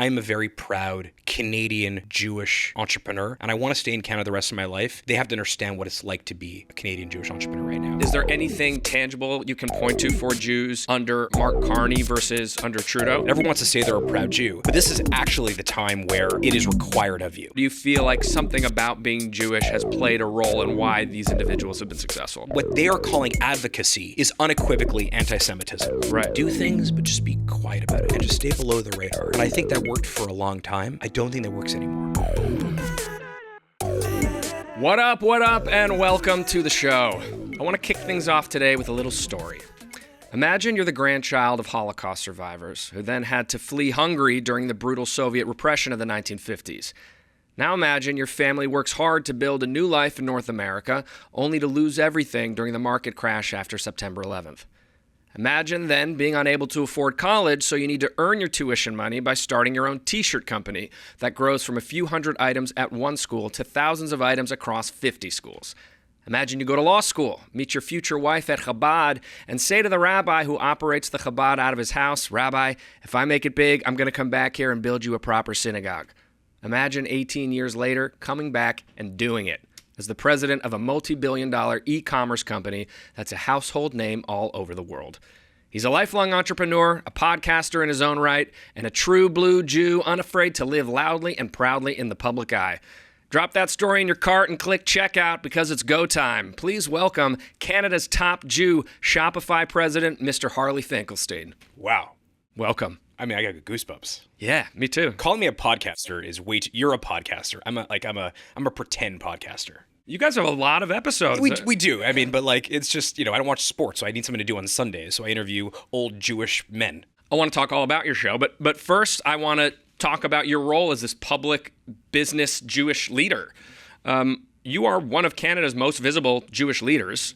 I'm a very proud Canadian Jewish entrepreneur, and I want to stay in Canada the rest of my life. They have to understand what it's like to be a Canadian Jewish entrepreneur right now. Is there anything tangible you can point to for Jews under Mark Carney versus under Trudeau? Everyone wants to say they're a proud Jew, but this is actually the time where it is required of you. Do you feel like something about being Jewish has played a role in why these individuals have been successful? What they are calling advocacy is unequivocally anti-Semitism. Right. Do things, but just be quiet about it and just stay below the radar. And I think that worked for a long time. I don't think that works anymore. What up, and welcome to the show. I want to kick things off today with a little story. Imagine you're the grandchild of Holocaust survivors who then had to flee Hungary during the brutal Soviet repression of the 1950s. Now imagine your family works hard to build a new life in North America, only to lose everything during the market crash after September 11th. Imagine then being unable to afford college, so you need to earn your tuition money by starting your own t-shirt company that grows from a few hundred items at one school to thousands of items across 50 schools. Imagine you go to law school, meet your future wife at Chabad, and say to the rabbi who operates the Chabad out of his house, "Rabbi, if I make it big, I'm going to come back here and build you a proper synagogue." Imagine 18 years later coming back and doing it as the president of a multi-billion-dollar e-commerce company that's a household name all over the world. He's a lifelong entrepreneur, a podcaster in his own right, and a true blue Jew unafraid to live loudly and proudly in the public eye. Drop that story in your cart and click checkout because it's go time. Please welcome Canada's top Jew, Shopify President, Mr. Harley Finkelstein. Wow. Welcome. I mean, I got goosebumps. Yeah, me too. Calling me a podcaster is you're a podcaster. I'm a pretend podcaster. You guys have a lot of episodes. We do. I mean, but it's just, I don't watch sports, so I need something to do on Sundays. So I interview old Jewish men. I want to talk all about your show, but first I want to talk about your role as this public business Jewish leader. You are one of Canada's most visible Jewish leaders.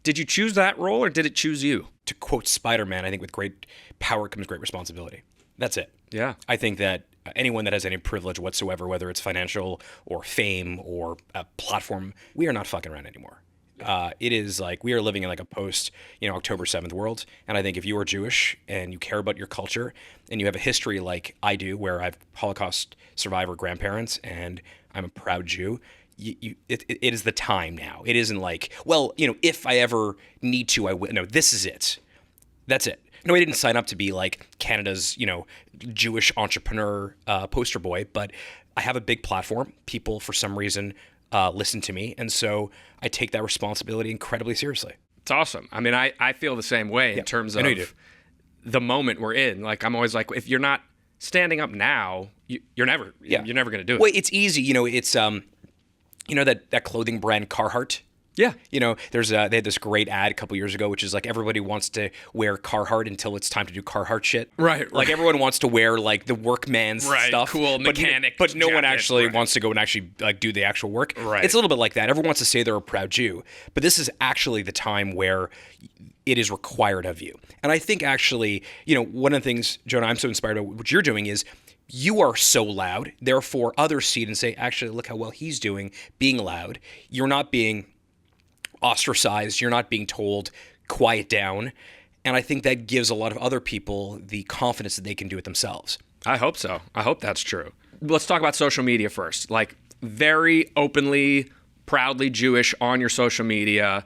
Did you choose that role or did it choose you? To quote Spider-Man, I think with great power comes great responsibility. That's it. Yeah. I think that anyone that has any privilege whatsoever, whether it's financial or fame or a platform, we are not fucking around anymore. It is like we are living in like a post, October 7th world. And I think if you are Jewish and you care about your culture and you have a history like I do, where I've Holocaust survivor grandparents and I'm a proud Jew, it is the time now. It isn't like, well, if I ever need to, I will. No, this is it. That's it. No, I didn't sign up to be like Canada's, Jewish entrepreneur poster boy, but I have a big platform. People, for some reason, listen to me. And so I take that responsibility incredibly seriously. It's awesome. I mean, I feel the same way in terms of the moment we're in. Like, I'm always like, if you're not standing up now, you're never going to do it. Well, it's easy. It's, that clothing brand Carhartt. Yeah. They had this great ad a couple years ago, which is like everybody wants to wear Carhartt until it's time to do Carhartt shit. Right. Like everyone wants to wear like the workman's stuff. Cool mechanic. But no one actually wants to go and actually like do the actual work. Right. It's a little bit like that. Everyone wants to say they're a proud Jew, but this is actually the time where it is required of you. And I think actually, one of the things, Jonah, I'm so inspired by what you're doing is you are so loud. Therefore, others see it and say, actually, look how well he's doing being loud. You're not being ostracized. You're not being told, quiet down. And I think that gives a lot of other people the confidence that they can do it themselves. I hope so. I hope that's true. Let's talk about social media first. Like, very openly, proudly Jewish on your social media.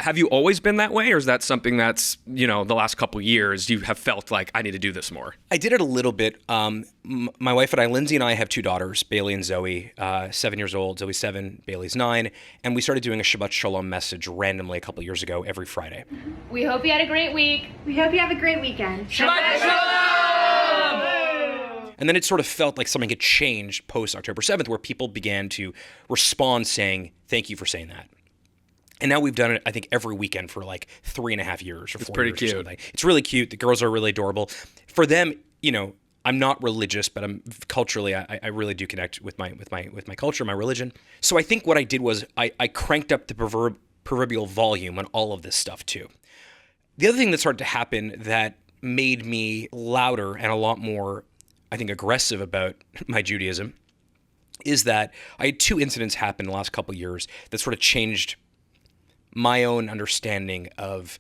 Have you always been that way, or is that something that's, the last couple years you have felt like I need to do this more? I did it a little bit. My wife and I, Lindsay and I, have two daughters, Bailey and Zoe, 7 years old. Zoe's 7, Bailey's 9. And we started doing a Shabbat Shalom message randomly a couple years ago every Friday. We hope you had a great week. We hope you have a great weekend. Shabbat Shalom! And then it sort of felt like something had changed post October 7th, where people began to respond saying, thank you for saying that. And now we've done it, I think, every weekend for like 3.5 years or 4 years. It's pretty cute. Or something. It's really cute. The girls are really adorable. For them, I'm not religious, but I'm culturally, I really do connect with my culture, my religion. So I think what I did was I cranked up the proverbial volume on all of this stuff too. The other thing that started to happen that made me louder and a lot more, I think, aggressive about my Judaism is that I had two incidents happen in the last couple of years that sort of changed my own understanding of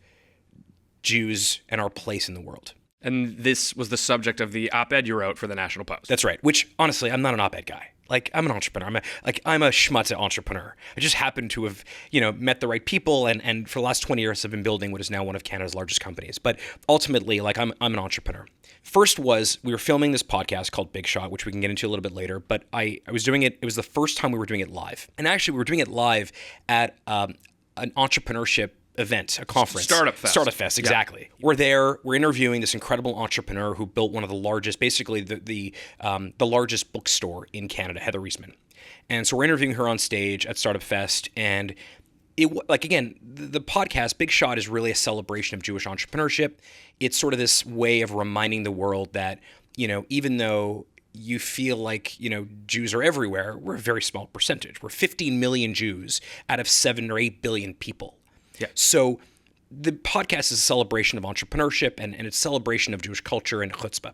Jews and our place in the world. And this was the subject of the op-ed you wrote for the National Post. That's right. Which, honestly, I'm not an op-ed guy. Like, I'm an entrepreneur. I'm a schmutz entrepreneur. I just happen to have, met the right people, and for the last 20 years, I've been building what is now one of Canada's largest companies. But ultimately, like, I'm an entrepreneur. First was, we were filming this podcast called Big Shot, which we can get into a little bit later. But I was doing it. It was the first time we were doing it live, and actually, we were doing it live at an entrepreneurship event, a conference. Startup Fest, exactly. Yeah. We're there, we're interviewing this incredible entrepreneur who built one of the largest, basically the largest bookstore in Canada, Heather Reisman. And so we're interviewing her on stage at Startup Fest, and the podcast, Big Shot, is really a celebration of Jewish entrepreneurship. It's sort of this way of reminding the world that, even though you feel like, Jews are everywhere, we're a very small percentage. We're 15 million Jews out of 7 or 8 billion people. Yeah. So the podcast is a celebration of entrepreneurship and it's a celebration of Jewish culture and chutzpah.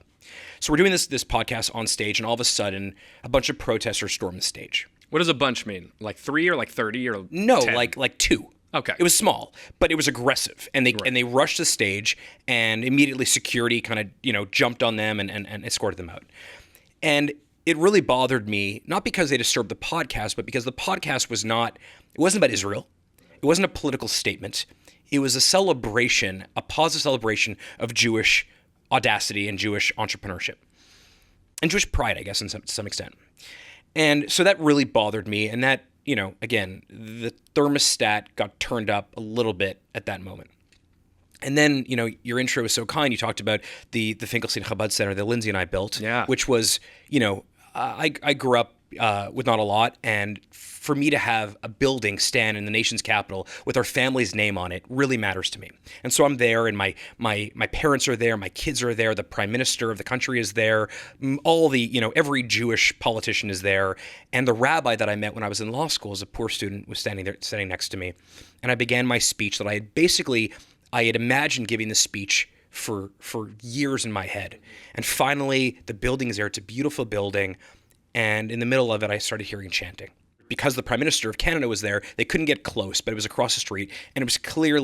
So we're doing this podcast on stage, and all of a sudden, a bunch of protesters storm the stage. What does a bunch mean? Like 3 or like 30 or No, 10? like 2. Okay. It was small, but it was aggressive, and they rushed the stage, and immediately security kind of jumped on them and escorted them out. And it really bothered me, not because they disturbed the podcast, but because the podcast wasn't about Israel. It wasn't a political statement. It was a celebration, a positive celebration of Jewish audacity and Jewish entrepreneurship. And Jewish pride, I guess, to some extent. And so that really bothered me. And that, again, the thermostat got turned up a little bit at that moment. And then, your intro was so kind. You talked about the Finkelstein Chabad Center that Lindsay and I built, which was, I grew up with not a lot, and for me to have a building stand in the nation's capital with our family's name on it really matters to me. And so I'm there, and my parents are there, my kids are there, the prime minister of the country is there, all the, every Jewish politician is there, and the rabbi that I met when I was in law school as a poor student was standing next to me, and I began my speech that I had imagined giving the speech for years in my head. And finally, the building is there. It's a beautiful building. And in the middle of it, I started hearing chanting. Because the Prime Minister of Canada was there, they couldn't get close, but it was across the street. And it was clear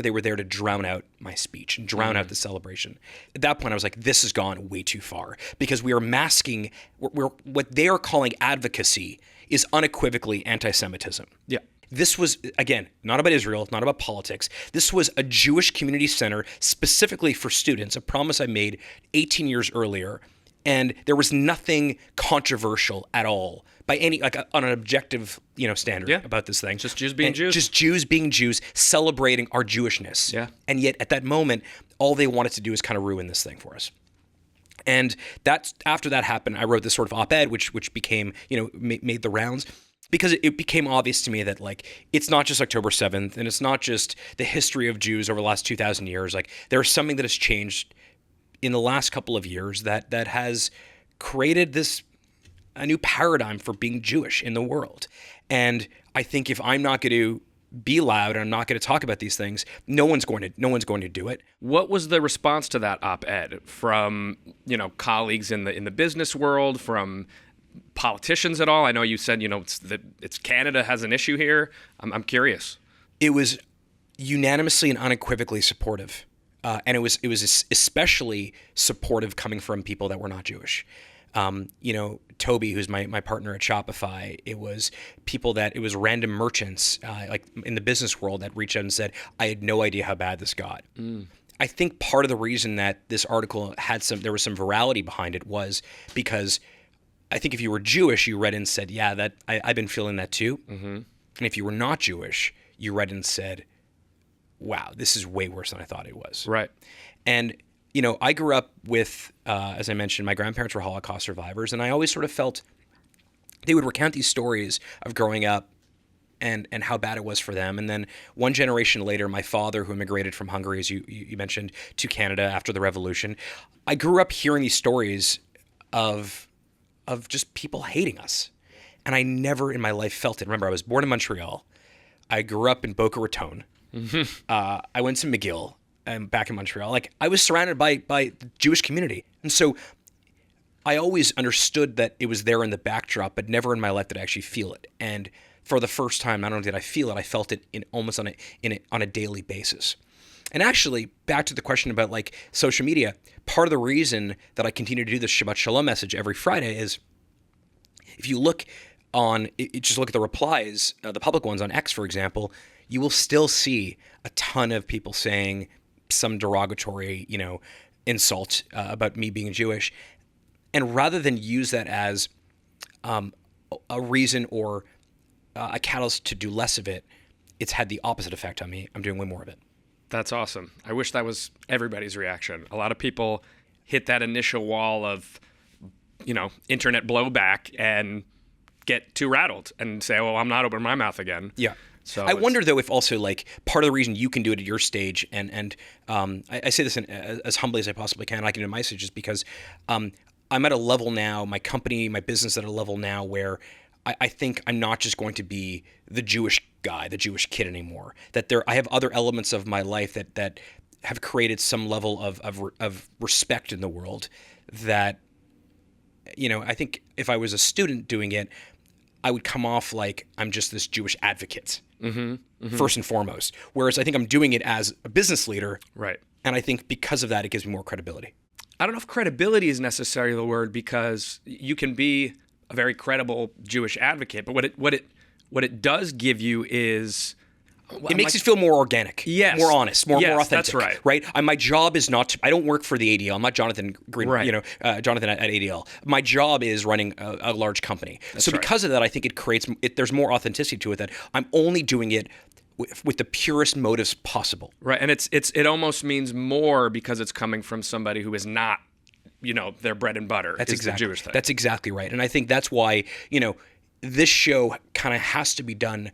they were there to drown out my speech and drown out the celebration. At that point, I was like, this has gone way too far. Because we are masking, what they are calling advocacy is unequivocally anti-Semitism. Yeah. This was, again, not about Israel, not about politics. This was a Jewish community center specifically for students, a promise I made 18 years earlier. And there was nothing controversial at all by any, on an objective, standard about this thing. Just Jews being Jews. Just Jews being Jews, celebrating our Jewishness. Yeah. And yet at that moment, all they wanted to do is kind of ruin this thing for us. And after that happened, I wrote this sort of op-ed, which became, made the rounds. Because it became obvious to me that, it's not just October 7th, and it's not just the history of Jews over the last 2,000 years. There's something that has changed in the last couple of years that has created a new paradigm for being Jewish in the world. And I think if I'm not going to be loud and I'm not going to talk about these things, no one's going to do it. What was the response to that op-ed from, colleagues in the business world, from politicians at all? I know you said, it's Canada has an issue here. I'm curious. It was unanimously and unequivocally supportive. And it was especially supportive coming from people that were not Jewish. Toby, who's my partner at Shopify, it was random merchants, in the business world, that reached out and said, I had no idea how bad this got. I think part of the reason that this article there was some virality behind it was because I think if you were Jewish, you read and said, yeah, I've been feeling that too. Mm-hmm. And if you were not Jewish, you read and said, wow, this is way worse than I thought it was. Right. And, I grew up with, as I mentioned, my grandparents were Holocaust survivors, and I always sort of felt they would recount these stories of growing up and how bad it was for them. And then one generation later, my father, who immigrated from Hungary, as you mentioned, to Canada after the revolution, I grew up hearing these stories of just people hating us. And I never in my life felt it. Remember, I was born in Montreal. I grew up in Boca Raton. Mm-hmm. I went to McGill and back in Montreal. I was surrounded by the Jewish community. And so I always understood that it was there in the backdrop, but never in my life did I actually feel it. And for the first time, not only did I feel it, I felt it almost on a daily basis. And actually, back to the question about like social media, part of the reason that I continue to do this Shabbat Shalom message every Friday is if you look just look at the replies, the public ones on X, for example, you will still see a ton of people saying some derogatory, insult about me being Jewish. And rather than use that as a reason or a catalyst to do less of it, it's had the opposite effect on me. I'm doing way more of it. That's awesome. I wish that was everybody's reaction. A lot of people hit that initial wall of, internet blowback and get too rattled and say, well, I'm not opening my mouth again. Yeah. So I wonder, though, if also like part of the reason you can do it at your stage, and I say this as humbly as I possibly can, I can do my message, is because I'm at a level now, my company, my business at a level now where I think I'm not just going to be the Jewish guy, the Jewish kid anymore. That I have other elements of my life that have created some level of respect in the world. That, I think if I was a student doing it, I would come off like I'm just this Jewish advocate, first and foremost. Whereas I think I'm doing it as a business leader, right? And I think because of that, it gives me more credibility. I don't know if credibility is necessarily the word, because you can be a very credible Jewish advocate, but what it does give you is it makes it feel more organic, yes, more honest, more authentic. That's right. Right. My job is not. I don't work for the ADL. I'm not Jonathan Green. Right. Jonathan at ADL. My job is running a large company. That's so right. Because of that, I think it creates. There's more authenticity to it. That I'm only doing it with the purest motives possible. Right, and it almost means more because it's coming from somebody who is not, their bread and butter. That's exactly the Jewish thing. That's exactly right. And I think that's why this show kind of has to be done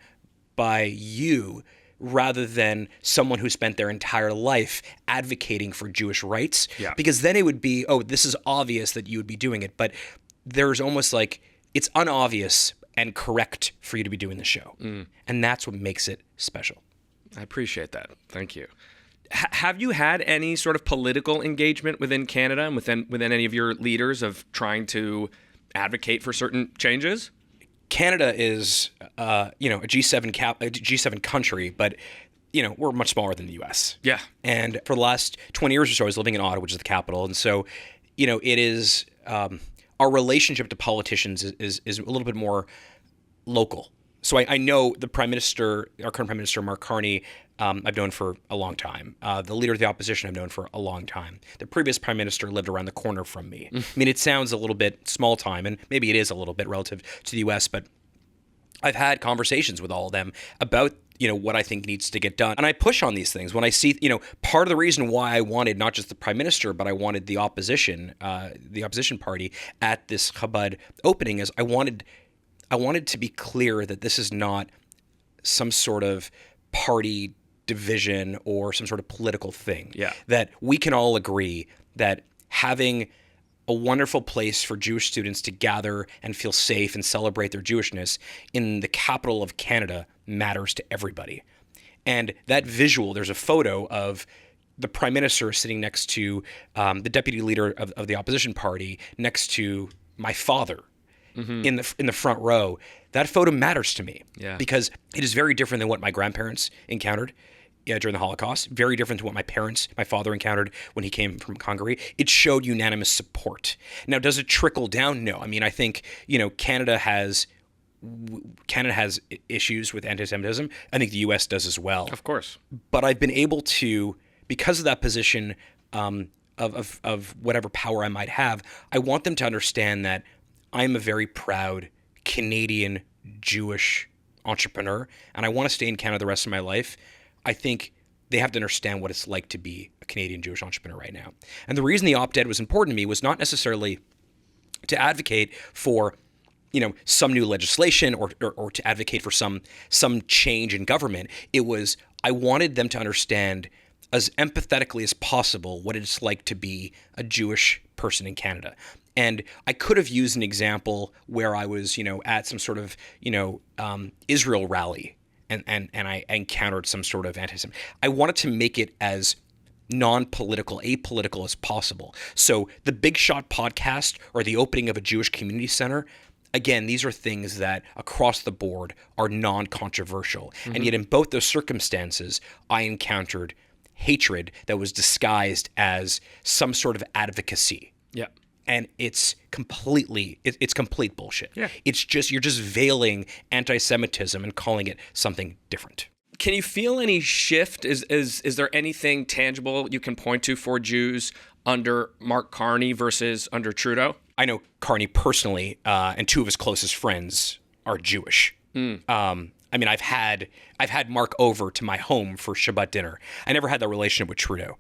by you rather than someone who spent their entire life advocating for Jewish rights. Yeah. Because then it would be, this is obvious that you would be doing it. But there's almost like it's unobvious and correct for you to be doing the show. And that's what makes it special. I appreciate that. Thank you. Have you had any sort of political engagement within Canada and within any of your leaders of trying to advocate for certain changes? Canada is, a G7 country, but we're much smaller than the U.S. Yeah. And for the last 20 years or so, I was living in Ottawa, which is the capital, and so, it is our relationship to politicians is a little bit more local. So I know the Prime Minister, our current Prime Minister, Mark Carney, I've known for a long time. The leader of the opposition I've known for a long time. The previous Prime Minister lived around the corner from me. I mean, it sounds a little bit small time, and maybe it is a little bit relative to the U.S., but I've had conversations with all of them about what I think needs to get done. And I push on these things when I see, part of the reason why I wanted not just the Prime Minister, but I wanted the opposition party at this Chabad opening is I wanted to be clear that this is not some sort of party division or some sort of political thing. Yeah. That we can all agree that having a wonderful place for Jewish students to gather and feel safe and celebrate their Jewishness in the capital of Canada matters to everybody. And that visual, there's a photo of the Prime Minister sitting next to the deputy leader of the opposition party, next to my father in the front row. That photo matters to me because it is very different than what my grandparents encountered during the Holocaust, very different to what my father encountered when he came from Hungary. It showed unanimous support. Now, does it trickle down? No. I mean, I think, Canada has issues with anti-Semitism. I think the U.S. does as well. Of course. But I've been able to, because of that position of whatever power I might have, I want them to understand that I'm a very proud Canadian Jewish entrepreneur, and I want to stay in Canada the rest of my life. I think they have to understand what it's like to be a Canadian Jewish entrepreneur right now. And the reason the opt-ed was important to me was not necessarily to advocate for, some new legislation or to advocate for some change in government. It was I wanted them to understand as empathetically as possible what it's like to be a Jewish person in Canada. And I could have used an example where I was, at some sort of, Israel rally and I encountered some sort of antisemitism. I wanted to make it as non-political, apolitical as possible. So the Big Shot podcast or the opening of a Jewish community center, again, these are things that across the board are non-controversial. And yet in both those circumstances, I encountered hatred that was disguised as some sort of advocacy. Yeah. And it's complete bullshit. Yeah. It's just, you're just veiling anti-Semitism and calling it something different. Can you feel any shift? Is there anything tangible you can point to for Jews under Mark Carney versus under Trudeau? I know Carney personally, and two of his closest friends are Jewish. I mean, I've had Mark over to my home for Shabbat dinner. I never had that relationship with Trudeau.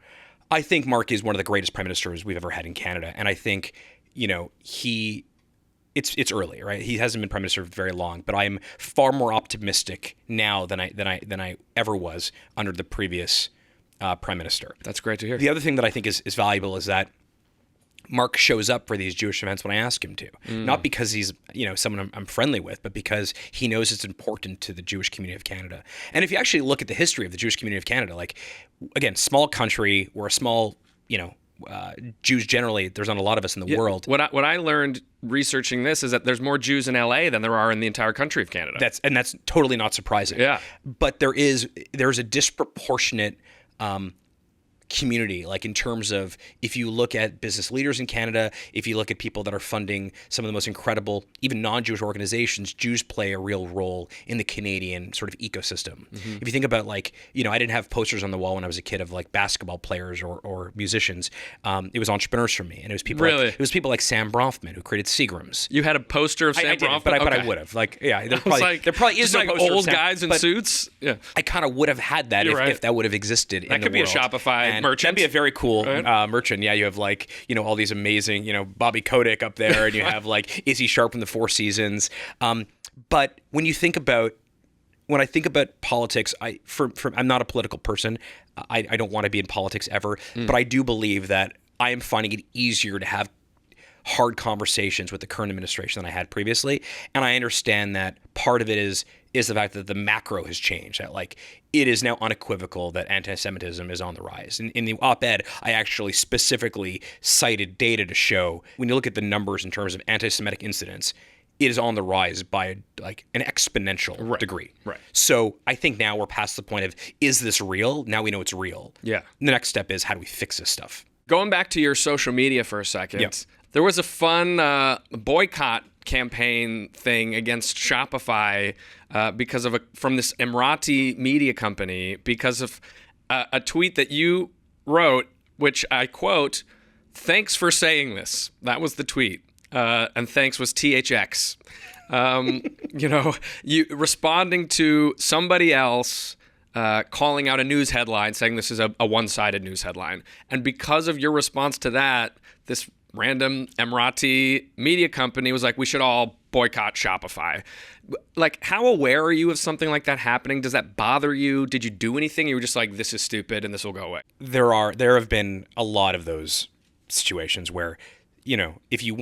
I think Mark is one of the greatest prime ministers we've ever had in Canada, and I think, it's early, right? He hasn't been prime minister for very long, but I am far more optimistic now than I ever was under the previous prime minister. That's great to hear. The other thing that I think is valuable is that Mark shows up for these Jewish events when I ask him to. Not because he's, someone I'm friendly with, but because he knows it's important to the Jewish community of Canada. And if you actually look at the history of the Jewish community of Canada, like, again, small country, we're a small, Jews generally, there's not a lot of us in the world. What I learned researching this is that there's more Jews in LA than there are in the entire country of Canada. That's totally not surprising. Yeah. But there's a disproportionate community, like in terms of, if you look at business leaders in Canada, if you look at people that are funding some of the most incredible, even non-Jewish organizations, Jews play a real role in the Canadian sort of ecosystem. If you think about, like, I didn't have posters on the wall when I was a kid of like basketball players or musicians. It was entrepreneurs for me, and it was people like Sam Bronfman who created Seagram's. You had a poster of Sam Bronfman? But I would have. Like, yeah, there probably is no like poster old of Sam, guys in suits. Yeah, I kind of would have had that if that would have existed in the world. That could be a Shopify merchant. That'd be a very cool merchant. Yeah, you have like, all these amazing, Bobby Kotick up there, and you have like Izzy Sharp from the Four Seasons. But when I think about politics, I'm not a political person. I don't want to be in politics ever, but I do believe that I am finding it easier to have hard conversations with the current administration than I had previously. And I understand that part of it is the fact that the macro has changed, that like it is now unequivocal that anti-Semitism is on the rise. In the op-ed, I actually specifically cited data to show, when you look at the numbers in terms of anti-Semitic incidents, it is on the rise by like an exponential degree. Right. So I think now we're past the point of, is this real? Now we know it's real. Yeah. The next step is, how do we fix this stuff? Going back to your social media for a second. Yep. There was a fun boycott campaign thing against Shopify from this Emirati media company because of a tweet that you wrote, which I quote, "Thanks for saying this." That was the tweet. And thanks was THX. You responding to somebody else calling out a news headline, saying this is a one-sided news headline. And because of your response to that, this random Emirati media company was like, we should all boycott Shopify. Like, how aware are you of something like that happening? Does that bother you? Did you do anything? You were just like, this is stupid and this will go away. There have been a lot of those situations where, if you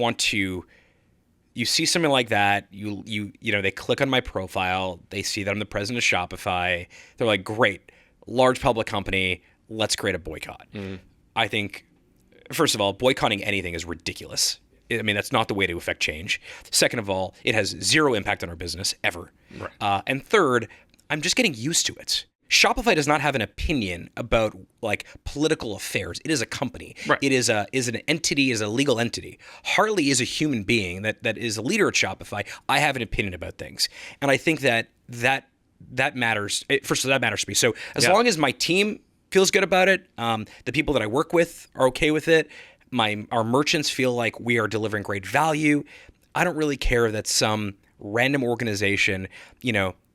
see something like that, they click on my profile, they see that I'm the president of Shopify. They're like, great, large public company, let's create a boycott. I think, first of all, boycotting anything is ridiculous. I mean, that's not the way to affect change. Second of all, it has zero impact on our business ever. Right. And third, I'm just getting used to it. Shopify does not have an opinion about like political affairs. It is a company. Right. It is an entity, is a legal entity. Harley is a human being that is a leader at Shopify. I have an opinion about things, and I think that matters. First of all, that matters to me. So as long as my team feels good about it, the people that I work with are okay with it, our merchants feel like we are delivering great value, I don't really care that some random organization,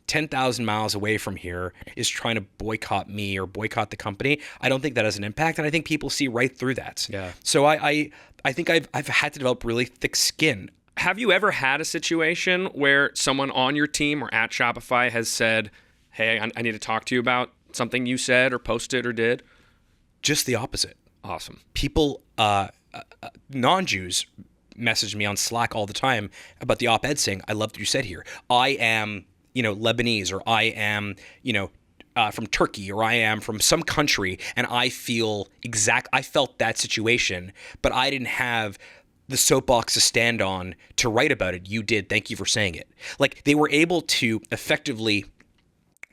10,000 miles away from here is trying to boycott me or boycott the company. I don't think that has an impact, and I think people see right through that. Yeah. So I think I've had to develop really thick skin. Have you ever had a situation where someone on your team or at Shopify has said, hey, I need to talk to you about something you said or posted or did? Just the opposite. Awesome. People, non-Jews message me on Slack all the time about the op-ed saying, I love what you said here. I am Lebanese, or I am, from Turkey, or I am from some country, and I felt that situation, but I didn't have the soapbox to stand on to write about it. You did. Thank you for saying it. Like, they were able to effectively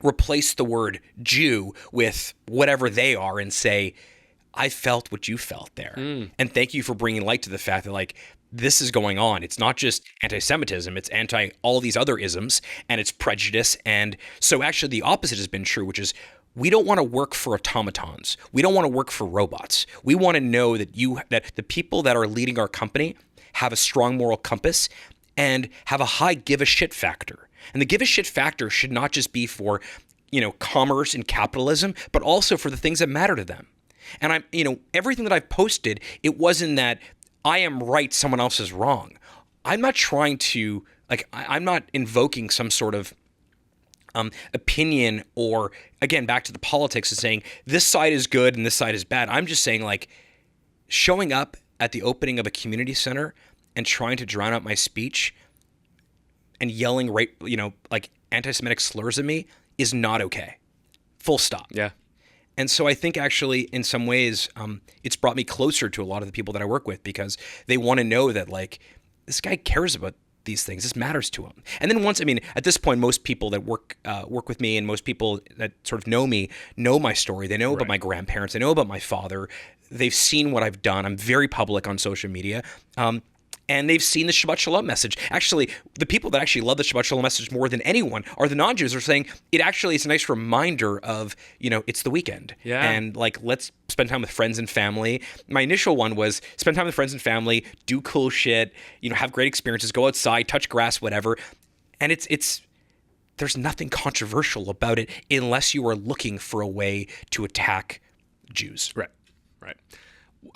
replace the word Jew with whatever they are and say, I felt what you felt there. And thank you for bringing light to the fact that like this is going on. It's not just anti-Semitism, it's anti all these other isms, and it's prejudice. And so actually the opposite has been true, which is we don't want to work for automatons. We don't want to work for robots. We want to know that that the people that are leading our company have a strong moral compass and have a high give a shit factor. And the give a shit factor should not just be for, commerce and capitalism, but also for the things that matter to them. And everything that I've posted, it wasn't that I am right, someone else is wrong. I'm not trying to, I'm not invoking some sort of opinion or, again, back to the politics of saying this side is good and this side is bad. I'm just saying showing up at the opening of a community center and trying to drown out my speech and yelling anti-Semitic slurs at me is not okay. Full stop. Yeah. And so I think actually in some ways it's brought me closer to a lot of the people that I work with because they want to know that this guy cares about these things. This matters to him. And then at this point, most people that work with me and most people that sort of know me know my story. They know about my grandparents. They know about my father. They've seen what I've done. I'm very public on social media. And they've seen the Shabbat Shalom message. Actually, the people that actually love the Shabbat Shalom message more than anyone are the non-Jews. Are saying it's a nice reminder of, it's the weekend. Yeah. And let's spend time with friends and family. My initial one was spend time with friends and family, do cool shit, have great experiences, go outside, touch grass, whatever. And there's nothing controversial about it unless you are looking for a way to attack Jews. Right.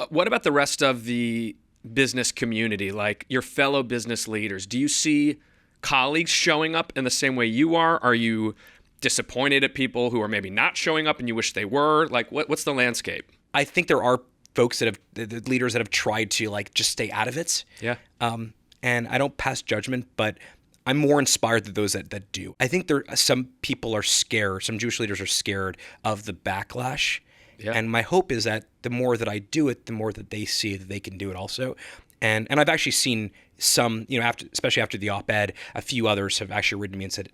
What about the rest of the business community, like your fellow business leaders? Do you see colleagues showing up in the same way you are? Are you disappointed at people who are maybe not showing up and you wish they were? What's the landscape? I think there are folks the leaders that have tried to just stay out of it. Yeah. And I don't pass judgment, but I'm more inspired than those that do. I think some people are scared, some Jewish leaders are scared of the backlash. Yeah. And my hope is that the more that I do it, the more that they see that they can do it also. And I've actually seen some, especially after the op-ed, a few others have actually written to me and said,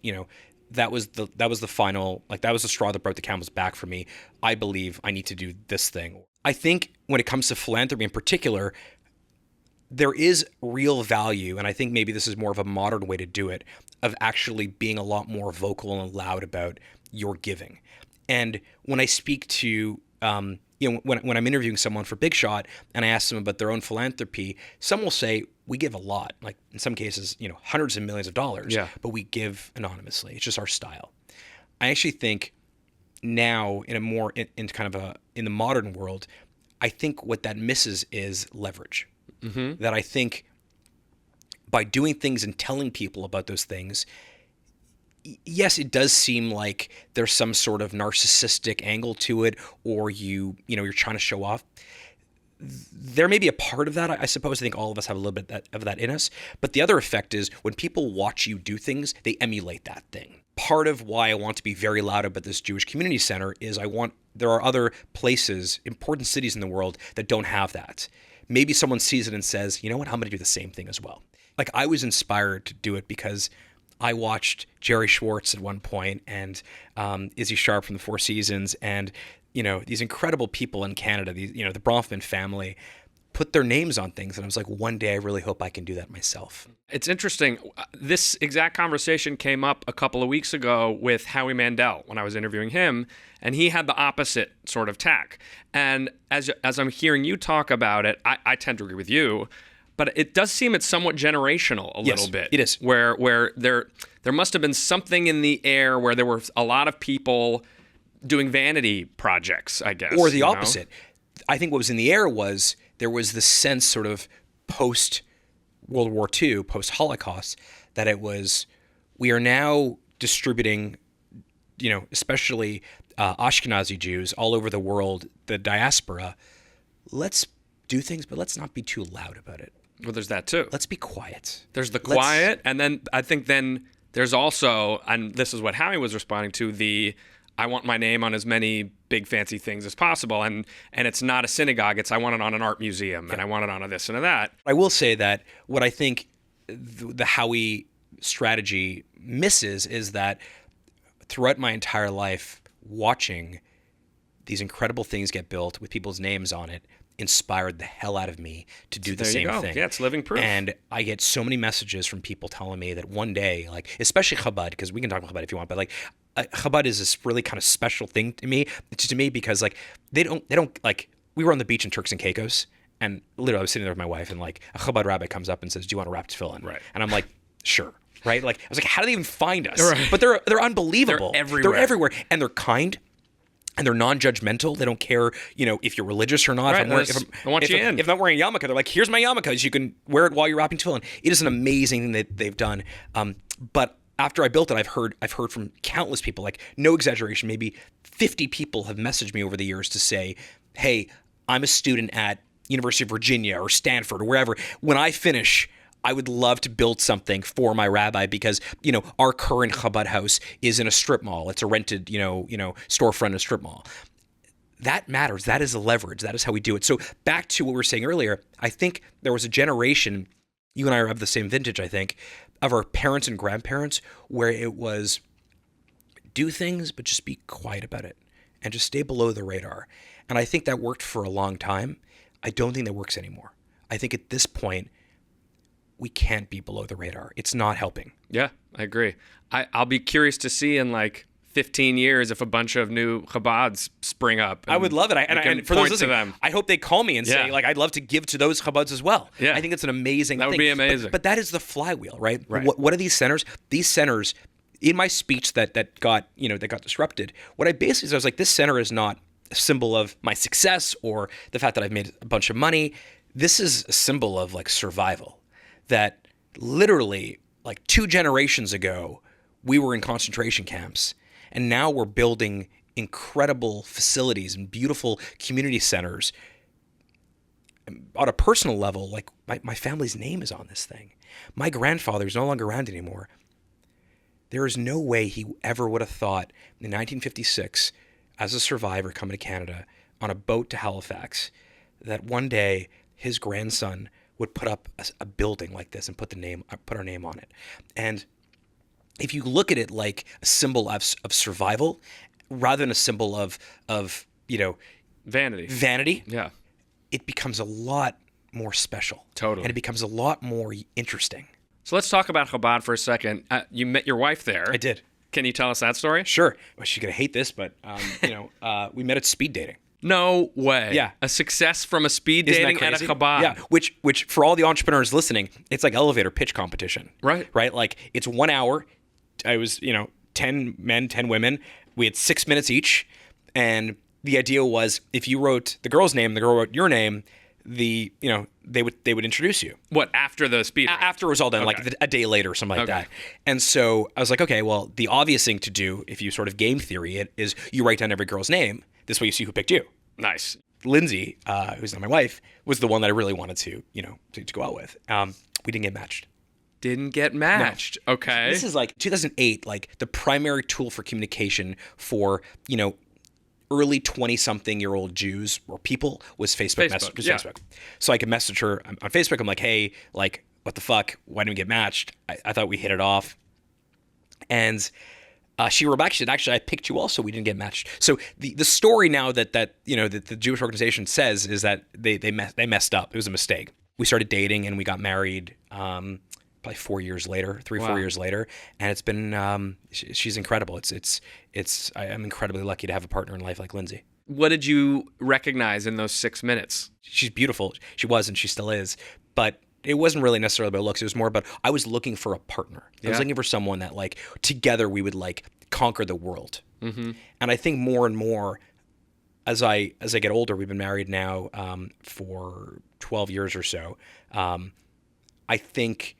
that was the final, that was the straw that broke the camel's back for me. I believe I need to do this thing. I think when it comes to philanthropy in particular, there is real value, and I think maybe this is more of a modern way to do it, of actually being a lot more vocal and loud about your giving. And when I speak to when I'm interviewing someone for Big Shot and I ask them about their own philanthropy, some will say, we give a lot, in some cases, hundreds of millions of dollars, but we give anonymously. It's just our style. I actually think now in the modern world, I think what that misses is leverage. Mm-hmm. That I think by doing things and telling people about those things, yes, it does seem like there's some sort of narcissistic angle to it, or you're trying to show off. There may be a part of that, I suppose. I think all of us have a little bit of that in us. But the other effect is when people watch you do things, they emulate that thing. Part of why I want to be very loud about this Jewish community center is there are other places, important cities in the world that don't have that. Maybe someone sees it and says, you know what, I'm going to do the same thing as well. I was inspired to do it because I watched Jerry Schwartz at one point and Izzy Sharp from the Four Seasons and, these incredible people in Canada, the Bronfman family, put their names on things. And I was like, one day I really hope I can do that myself. It's interesting. This exact conversation came up a couple of weeks ago with Howie Mandel when I was interviewing him, and he had the opposite sort of tack. And as I'm hearing you talk about it, I tend to agree with you. But it does seem it's somewhat generational a little bit. It is. Where there must have been something in the air where there were a lot of people doing vanity projects, I guess. Or the opposite. I think what was in the air was there was this sense sort of post-World War II, post-Holocaust, that it was, we are now distributing, especially Ashkenazi Jews all over the world, the diaspora. Let's do things, but let's not be too loud about it. Well, there's that too. Let's be quiet. There's the quiet, and then I think there's also, and this is what Howie was responding to, I want my name on as many big fancy things as possible, and it's not a synagogue, it's I want it on an art museum, and I want it on a this and a that. I will say that what I think the Howie strategy misses is that throughout my entire life, watching these incredible things get built with people's names on it inspired the hell out of me to do the same thing. Yeah, it's living proof. And I get so many messages from people telling me that one day, like, especially Chabad, because we can talk about Chabad if you want, but like Chabad is this really kind of special thing to me because like they don't like, we were on the beach in Turks and Caicos, and literally I was sitting there with my wife, and like a Chabad rabbi comes up and says, "Do you want to wrap tefillin?" Right. And I'm like, "Sure." Right? Like I was like, "How do they even find us?" Right. But they're unbelievable. They're everywhere. They're everywhere, and they're kind. And they're non-judgmental. They don't care, if you're religious or not. Right, I want you in. If I'm not wearing a yarmulke, they're like, "Here's my yarmulke. You can wear it while you're wrapping tefillin." It is an amazing thing that they've done. But after I built it, I've heard from countless people, like no exaggeration, maybe 50 people have messaged me over the years to say, "Hey, I'm a student at University of Virginia or Stanford or wherever. When I finish, I would love to build something for my rabbi because, our current Chabad house is in a strip mall. It's a rented, storefront in a strip mall." That matters. That is the leverage. That is how we do it. So back to what we were saying earlier, I think there was a generation, you and I are of the same vintage, I think, of our parents and grandparents where it was do things, but just be quiet about it and just stay below the radar. And I think that worked for a long time. I don't think that works anymore. I think at this point, we can't be below the radar. It's not helping. Yeah, I agree. I'll be curious to see in like 15 years if a bunch of new Chabads spring up. I would love it. And for those listening, I hope they call me and say, like, I'd love to give to those Chabads as well. Yeah. I think it's an amazing thing. That would be amazing. But that is the flywheel, right? Right. What are these centers? These centers, in my speech that got disrupted, what I basically said was like, this center is not a symbol of my success or the fact that I've made a bunch of money. This is a symbol of like survival. That literally like 2 generations ago, we were in concentration camps, and now we're building incredible facilities and beautiful community centers. On a personal level, like my family's name is on this thing. My grandfather is no longer around anymore. There is no way he ever would have thought in 1956, as a survivor coming to Canada on a boat to Halifax, that one day his grandson would put up a building like this and put our name on it. And if you look at it like a symbol of survival, rather than a symbol of vanity, yeah, it becomes a lot more special. Totally. And it becomes a lot more interesting. So let's talk about Chabad for a second. You met your wife there. I did. Can you tell us that story? Sure. Well, she's gonna hate this, but we met at speed dating. No way. Yeah. A success from a speed Isn't that dating at a crazy? Chabad. Yeah, which for all the entrepreneurs listening, it's like elevator pitch competition. Right. Right? Like it's 1 hour. I was, 10 men, 10 women. We had 6 minutes each. And the idea was if you wrote the girl's name, the girl wrote your name, they would introduce you. What, after the speed? After it was all done, Okay. like a day later or something like Okay. that. And so I was like, okay, well, the obvious thing to do if you sort of game theory it is you write down every girl's name. This way you see who picked you. Nice. Lindsay, who's not my wife, was the one that I really wanted to go out with. We didn't get matched. Didn't get matched. No. Okay. This is like 2008, like the primary tool for communication for, early 20-something-year-old Jews or people was Facebook. Facebook. So I could message her on Facebook. I'm like, hey, like, what the fuck? Why didn't we get matched? I thought we hit it off. And she wrote back, she said, actually, I picked you also. We didn't get matched. So the story now that the Jewish organization says is that they messed up. It was a mistake. We started dating and we got married probably 4 years later, 4 years later. And it's been, she's incredible. I'm incredibly lucky to have a partner in life like Lindsay. What did you recognize in those 6 minutes? She's beautiful. She was and she still is. But it wasn't really necessarily about looks. It was more about I was looking for a partner. I was looking for someone that like together we would like conquer the world. Mm-hmm. And I think more and more as I get older, we've been married now for 12 years or so. I think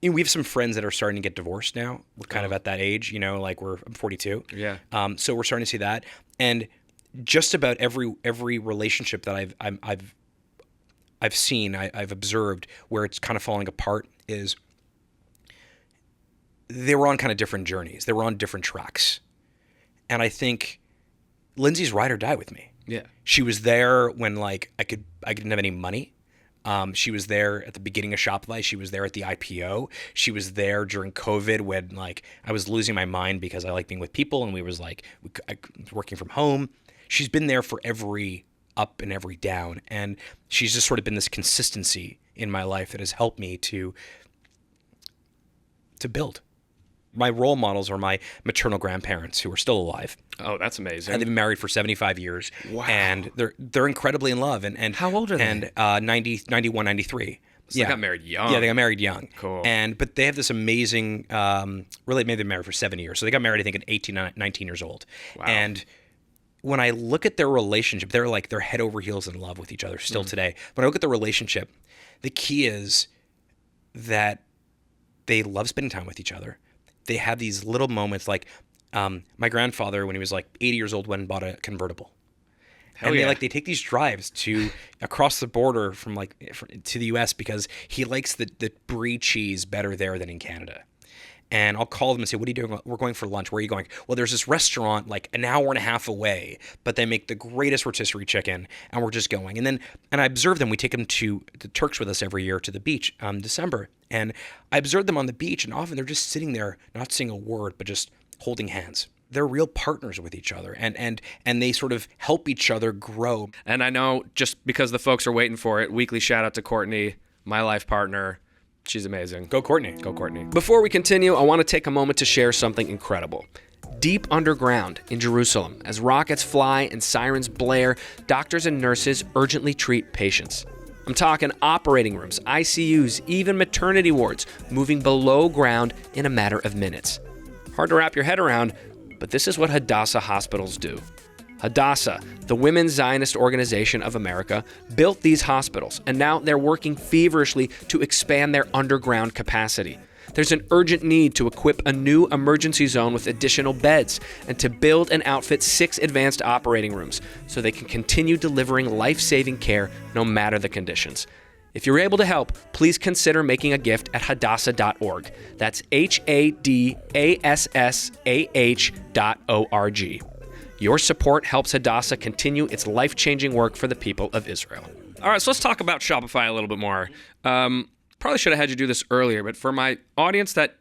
we have some friends that are starting to get divorced now. We're kind of at that age, like I'm 42. Yeah. So we're starting to see that, and just about every relationship that I've seen, I've observed where it's kind of falling apart is they were on kind of different journeys. They were on different tracks. And I think Lindsay's ride or die with me. Yeah. She was there when like I didn't have any money. She was there at the beginning of Shopify. She was there at the IPO. She was there during COVID when like I was losing my mind because I like being with people and I was working from home. She's been there for every up and every down. And she's just sort of been this consistency in my life that has helped me to build. My role models are my maternal grandparents who are still alive. Oh, that's amazing. And they've been married for 75 years. Wow. And they're incredibly in love. And how old are they? And 91, 93. So they got married young. Yeah, they got married young. Cool. But they have this amazing, really maybe they've been married for 7 years. So they got married, I think, at 18, 19 years old. Wow. And when I look at their relationship, they're head over heels in love with each other still today. When I look at the relationship, the key is that they love spending time with each other. They have these little moments like my grandfather, when he was like 80 years old, went and bought a convertible. Hell and yeah. they take these drives to across the border to the US because he likes the brie cheese better there than in Canada. And I'll call them and say, what are you doing? We're going for lunch. Where are you going? Well, there's this restaurant like an hour and a half away, but they make the greatest rotisserie chicken, and we're just going. And I observe them. We take them to the Turks with us every year to the beach December. And I observe them on the beach, and often they're just sitting there, not saying a word, but just holding hands. They're real partners with each other, and they sort of help each other grow. And I know, just because the folks are waiting for it, weekly shout out to Courtney, my life partner. She's amazing. Go Courtney. Go Courtney. Before we continue, I want to take a moment to share something incredible. Deep underground in Jerusalem, as rockets fly and sirens blare, doctors and nurses urgently treat patients. I'm talking operating rooms, ICUs, even maternity wards, moving below ground in a matter of minutes. Hard to wrap your head around, but this is what Hadassah hospitals do. Hadassah, the Women's Zionist Organization of America, built these hospitals, and now they're working feverishly to expand their underground capacity. There's an urgent need to equip a new emergency zone with additional beds and to build and outfit 6 advanced operating rooms so they can continue delivering life-saving care no matter the conditions. If you're able to help, please consider making a gift at hadassah.org. That's HADASSAH.org. Your support helps Hadassah continue its life-changing work for the people of Israel. All right, so let's talk about Shopify a little bit more. Probably should have had you do this earlier, but for my audience that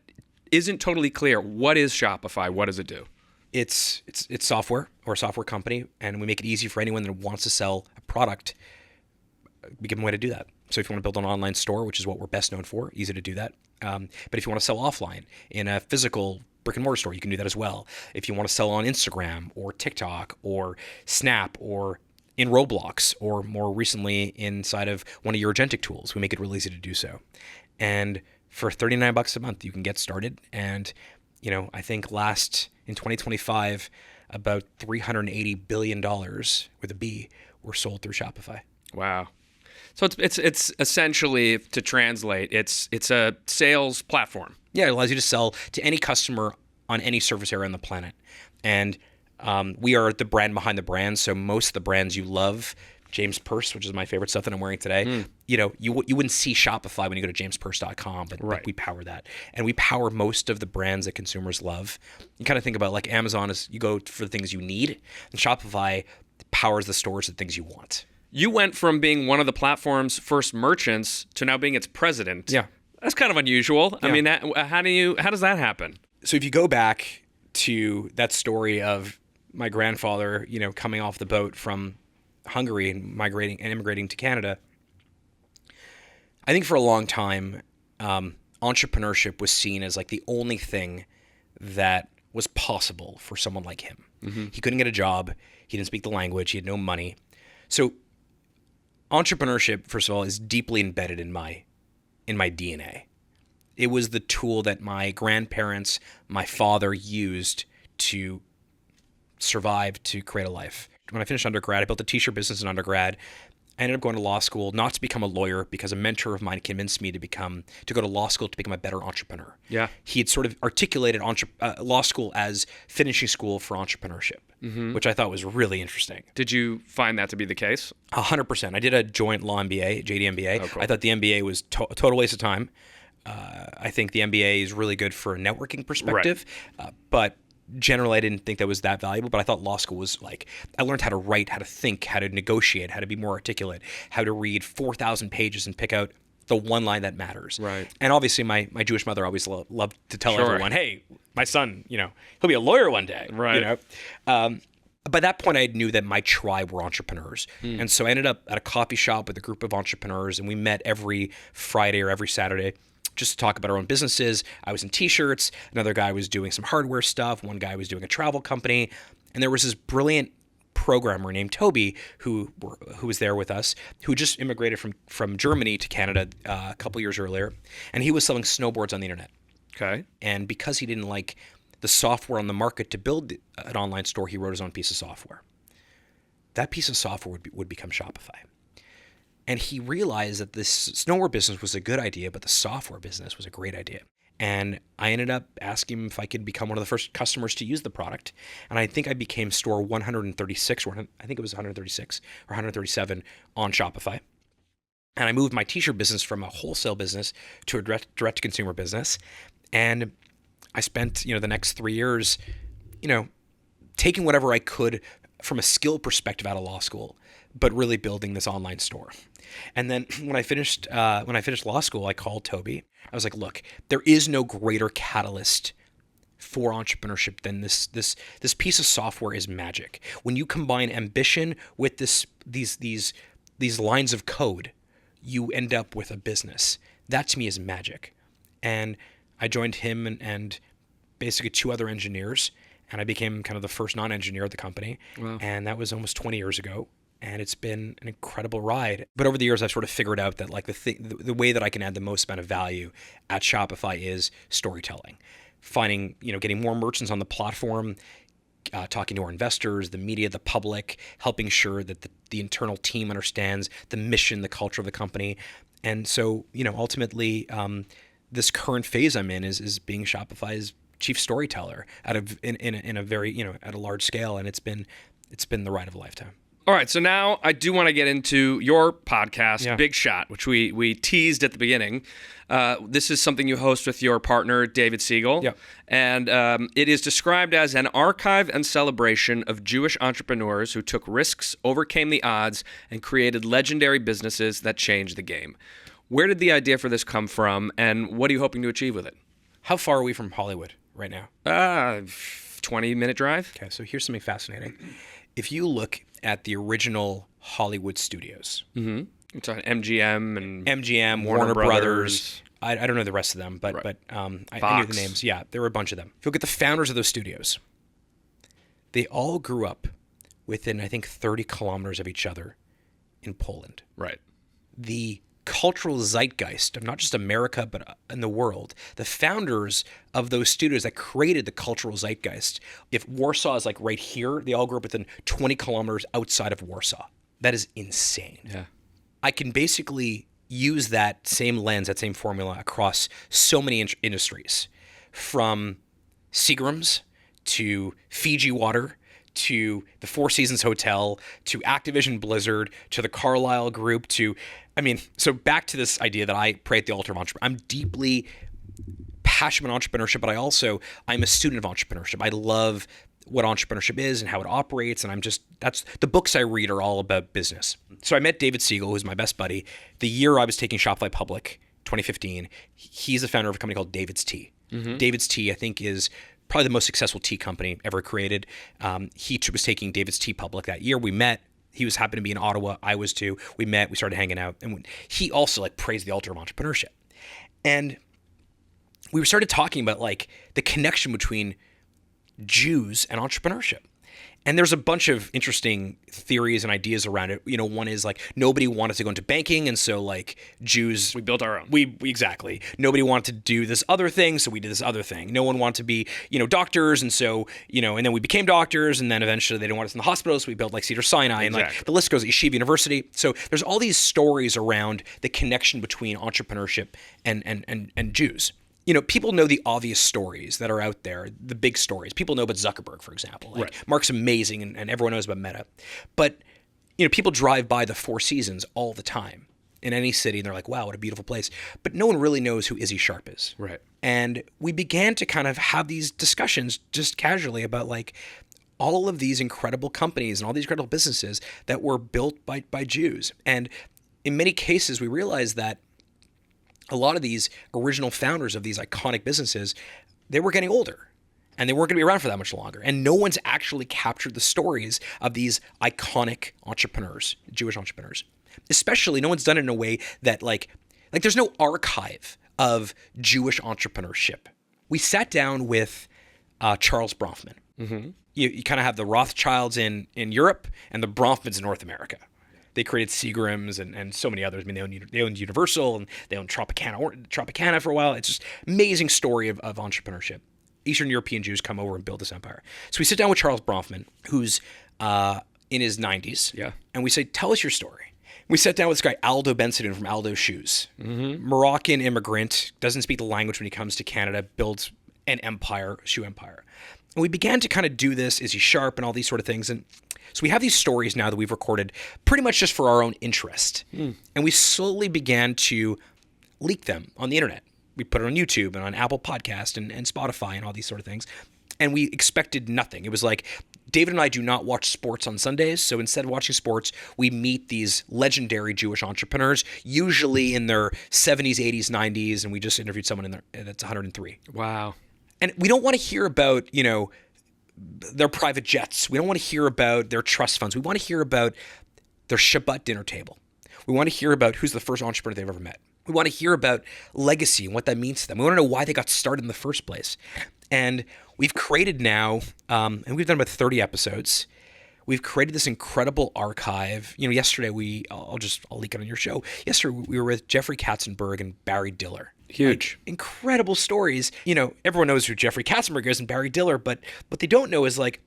isn't totally clear, what is Shopify? What does it do? It's software, or a software company, and we make it easy for anyone that wants to sell a product. We give them a way to do that. So if you want to build an online store, which is what we're best known for, easy to do that. But if you want to sell offline in a physical brick and mortar store, you can do that as well. If you want to sell on Instagram or TikTok or Snap or in Roblox, or more recently inside of one of your agentic tools, we make it really easy to do so. And for $39 a month, you can get started. And, I think in 2025, about $380 billion with a B were sold through Shopify. Wow. So it's essentially, to translate, it's a sales platform. Yeah, it allows you to sell to any customer on any surface area on the planet. And we are the brand behind the brand. So most of the brands you love, James Purse, which is my favorite stuff that I'm wearing today, you wouldn't see Shopify when you go to jamespurse.com, but we power that. And we power most of the brands that consumers love. You kind of think about like Amazon is you go for the things you need, and Shopify powers the stores, the things you want. You went from being one of the platform's first merchants to now being its president. Yeah. That's kind of unusual. Yeah. I mean, how does that happen? So if you go back to that story of my grandfather, coming off the boat from Hungary and immigrating to Canada, I think for a long time, entrepreneurship was seen as like the only thing that was possible for someone like him. Mm-hmm. He couldn't get a job. He didn't speak the language. He had no money. So entrepreneurship, first of all, is deeply embedded in my DNA. It was the tool that my grandparents, my father used to survive, to create a life. When I finished undergrad, I built a t-shirt business in undergrad. I ended up going to law school, not to become a lawyer, because a mentor of mine convinced me to go to law school to become a better entrepreneur. Yeah. He had sort of articulated law school as finishing school for entrepreneurship, which I thought was really interesting. Did you find that to be the case? 100%. I did a joint law MBA, JD MBA. Oh, cool. I thought the MBA was a total waste of time. I think the MBA is really good for a networking perspective, but generally I didn't think that was that valuable, but I thought law school was like, I learned how to write, how to think, how to negotiate, how to be more articulate, how to read 4,000 pages and pick out the one line that matters. Right. And obviously my Jewish mother always loved to tell Sure. everyone, hey, my son, he'll be a lawyer one day. Right. By that point, I knew that my tribe were entrepreneurs. And so I ended up at a coffee shop with a group of entrepreneurs, and we met every Friday or every Saturday just to talk about our own businesses. I was in t-shirts. Another guy was doing some hardware stuff. One guy was doing a travel company. And there was this brilliant programmer named Toby who was there with us, who just immigrated from Germany to Canada a couple years earlier. And he was selling snowboards on the internet. Okay. And because he didn't like the software on the market to build an online store, he wrote his own piece of software. That piece of software would become Shopify. And he realized that this snowboard business was a good idea, but the software business was a great idea. And I ended up asking him if I could become one of the first customers to use the product. And I think I became store 136, or I think it was 136 or 137 on Shopify. And I moved my t-shirt business from a wholesale business to a direct-to-consumer business. And I spent, the next 3 years, taking whatever I could from a skill perspective out of law school, but really building this online store. And then when I finished law school, I called Toby. I was like, look, there is no greater catalyst for entrepreneurship than this piece of software is magic. When you combine ambition with these lines of code, you end up with a business. That to me is magic. And I joined him and basically two other engineers, and I became kind of the first non-engineer at the company. Wow. And that was almost 20 years ago. And it's been an incredible ride. But over the years, I've sort of figured out that like the way that I can add the most amount of value at Shopify is storytelling. Finding, getting more merchants on the platform, talking to our investors, the media, the public, helping sure that the internal team understands the mission, the culture of the company. And so, ultimately, this current phase I'm in is being Shopify's chief storyteller in a very, at a large scale. And it's been the ride of a lifetime. All right, so now I do want to get into your podcast, Yeah. Big Shot, which we teased at the beginning. This is something you host with your partner, David Siegel. Yeah. And it is described as an archive and celebration of Jewish entrepreneurs who took risks, overcame the odds, and created legendary businesses that changed the game. Where did the idea for this come from, and what are you hoping to achieve with it? How far are we from Hollywood right now? 20-minute drive. Okay, so here's something fascinating. If you look at the original Hollywood studios, It's on MGM and MGM, Warner Warner Brothers. Brothers. I don't know the rest of them, but Right. I knew Fox. the names. Yeah, there were a bunch of them. If you look at the founders of those studios, they all grew up within, I think, 30 kilometers of each other in Poland. Right. The cultural zeitgeist of not just America, but in the world, the founders of those studios that created the cultural zeitgeist, if Warsaw is like right here, they all grew up within 20 kilometers outside of Warsaw. That is insane. Yeah. I can basically use that same lens, that same formula across so many industries, from Seagram's to Fiji Water to the Four Seasons Hotel to Activision Blizzard to the Carlyle Group so back to this idea that I pray at the altar of entrepreneurship. I'm deeply passionate about entrepreneurship, but I'm a student of entrepreneurship. I love what entrepreneurship is and how it operates, and that's the books I read are all about business. So I met David Siegel, who's my best buddy, the year I was taking Shopify public, 2015. He's the founder of a company called David's Tea. David's Tea, I think, is probably the most successful tea company ever created. He was taking David's Tea public that year. We met. He was happened to be in Ottawa. I was too. We met. We started hanging out, and he also praised the altar of entrepreneurship. And we started talking about the connection between Jews and entrepreneurship. And there's a bunch of interesting theories and ideas around it. One is nobody wanted to go into banking, and so Jews, We built our own. Exactly. Nobody wanted to do this other thing, so we did this other thing. No one wanted to be, doctors, and so, and then we became doctors, and then eventually they didn't want us in the hospital, so we built Cedar Sinai, Exactly. and the list goes, Yeshiva University. So there's all these stories around the connection between entrepreneurship and Jews. People know the obvious stories that are out there, the big stories. People know about Zuckerberg, for example. Right. Mark's amazing, and everyone knows about Meta. But, people drive by the Four Seasons all the time in any city and they're like, wow, what a beautiful place. But no one really knows who Izzy Sharp is. Right. And we began to kind of have these discussions just casually about like all of these incredible companies and all these incredible businesses that were built by Jews. And in many cases, we realized that a lot of these original founders of these iconic businesses, they were getting older and they weren't going to be around for that much longer. And no one's actually captured the stories of these iconic entrepreneurs, Jewish entrepreneurs. Especially, no one's done it in a way that like there's no archive of Jewish entrepreneurship. We sat down with Charles Bronfman. Mm-hmm. You kind of have the Rothschilds in Europe and the Bronfmans in North America. They created Seagram's and so many others. I mean, they owned Universal and they owned Tropicana for a while. It's just amazing story of entrepreneurship. Eastern European Jews come over and build this empire. So we sit down with Charles Bronfman, who's in his 90s. Yeah. And we say, tell us your story. We sat down with this guy, Aldo Bensadin from Aldo Shoes. Mm-hmm. Moroccan immigrant, doesn't speak the language when he comes to Canada, builds an empire, shoe empire. And we began to kind of do this, Izzy Sharp and all these sort of things. And so we have these stories now that we've recorded pretty much just for our own interest. And we slowly began to leak them on the internet. We put it on YouTube and on Apple Podcast and Spotify and all these sort of things. And we expected nothing. It was like, David and I do not watch sports on Sundays. So instead of watching sports, we meet these legendary Jewish entrepreneurs, usually in their 70s, 80s, 90s. And we just interviewed someone that's 103. Wow. And we don't want to hear about, their private jets. We don't want to hear about their trust funds. We want to hear about their Shabbat dinner table. We want to hear about who's the first entrepreneur they've ever met. We want to hear about legacy and what that means to them. We want to know why they got started in the first place. And we've created now, and we've done about 30 episodes. We've created this incredible archive. Yesterday I'll leak it on your show. Yesterday we were with Jeffrey Katzenberg and Barry Diller. Huge. Like, incredible stories. Everyone knows who Jeffrey Katzenberg is and Barry Diller, but what they don't know is like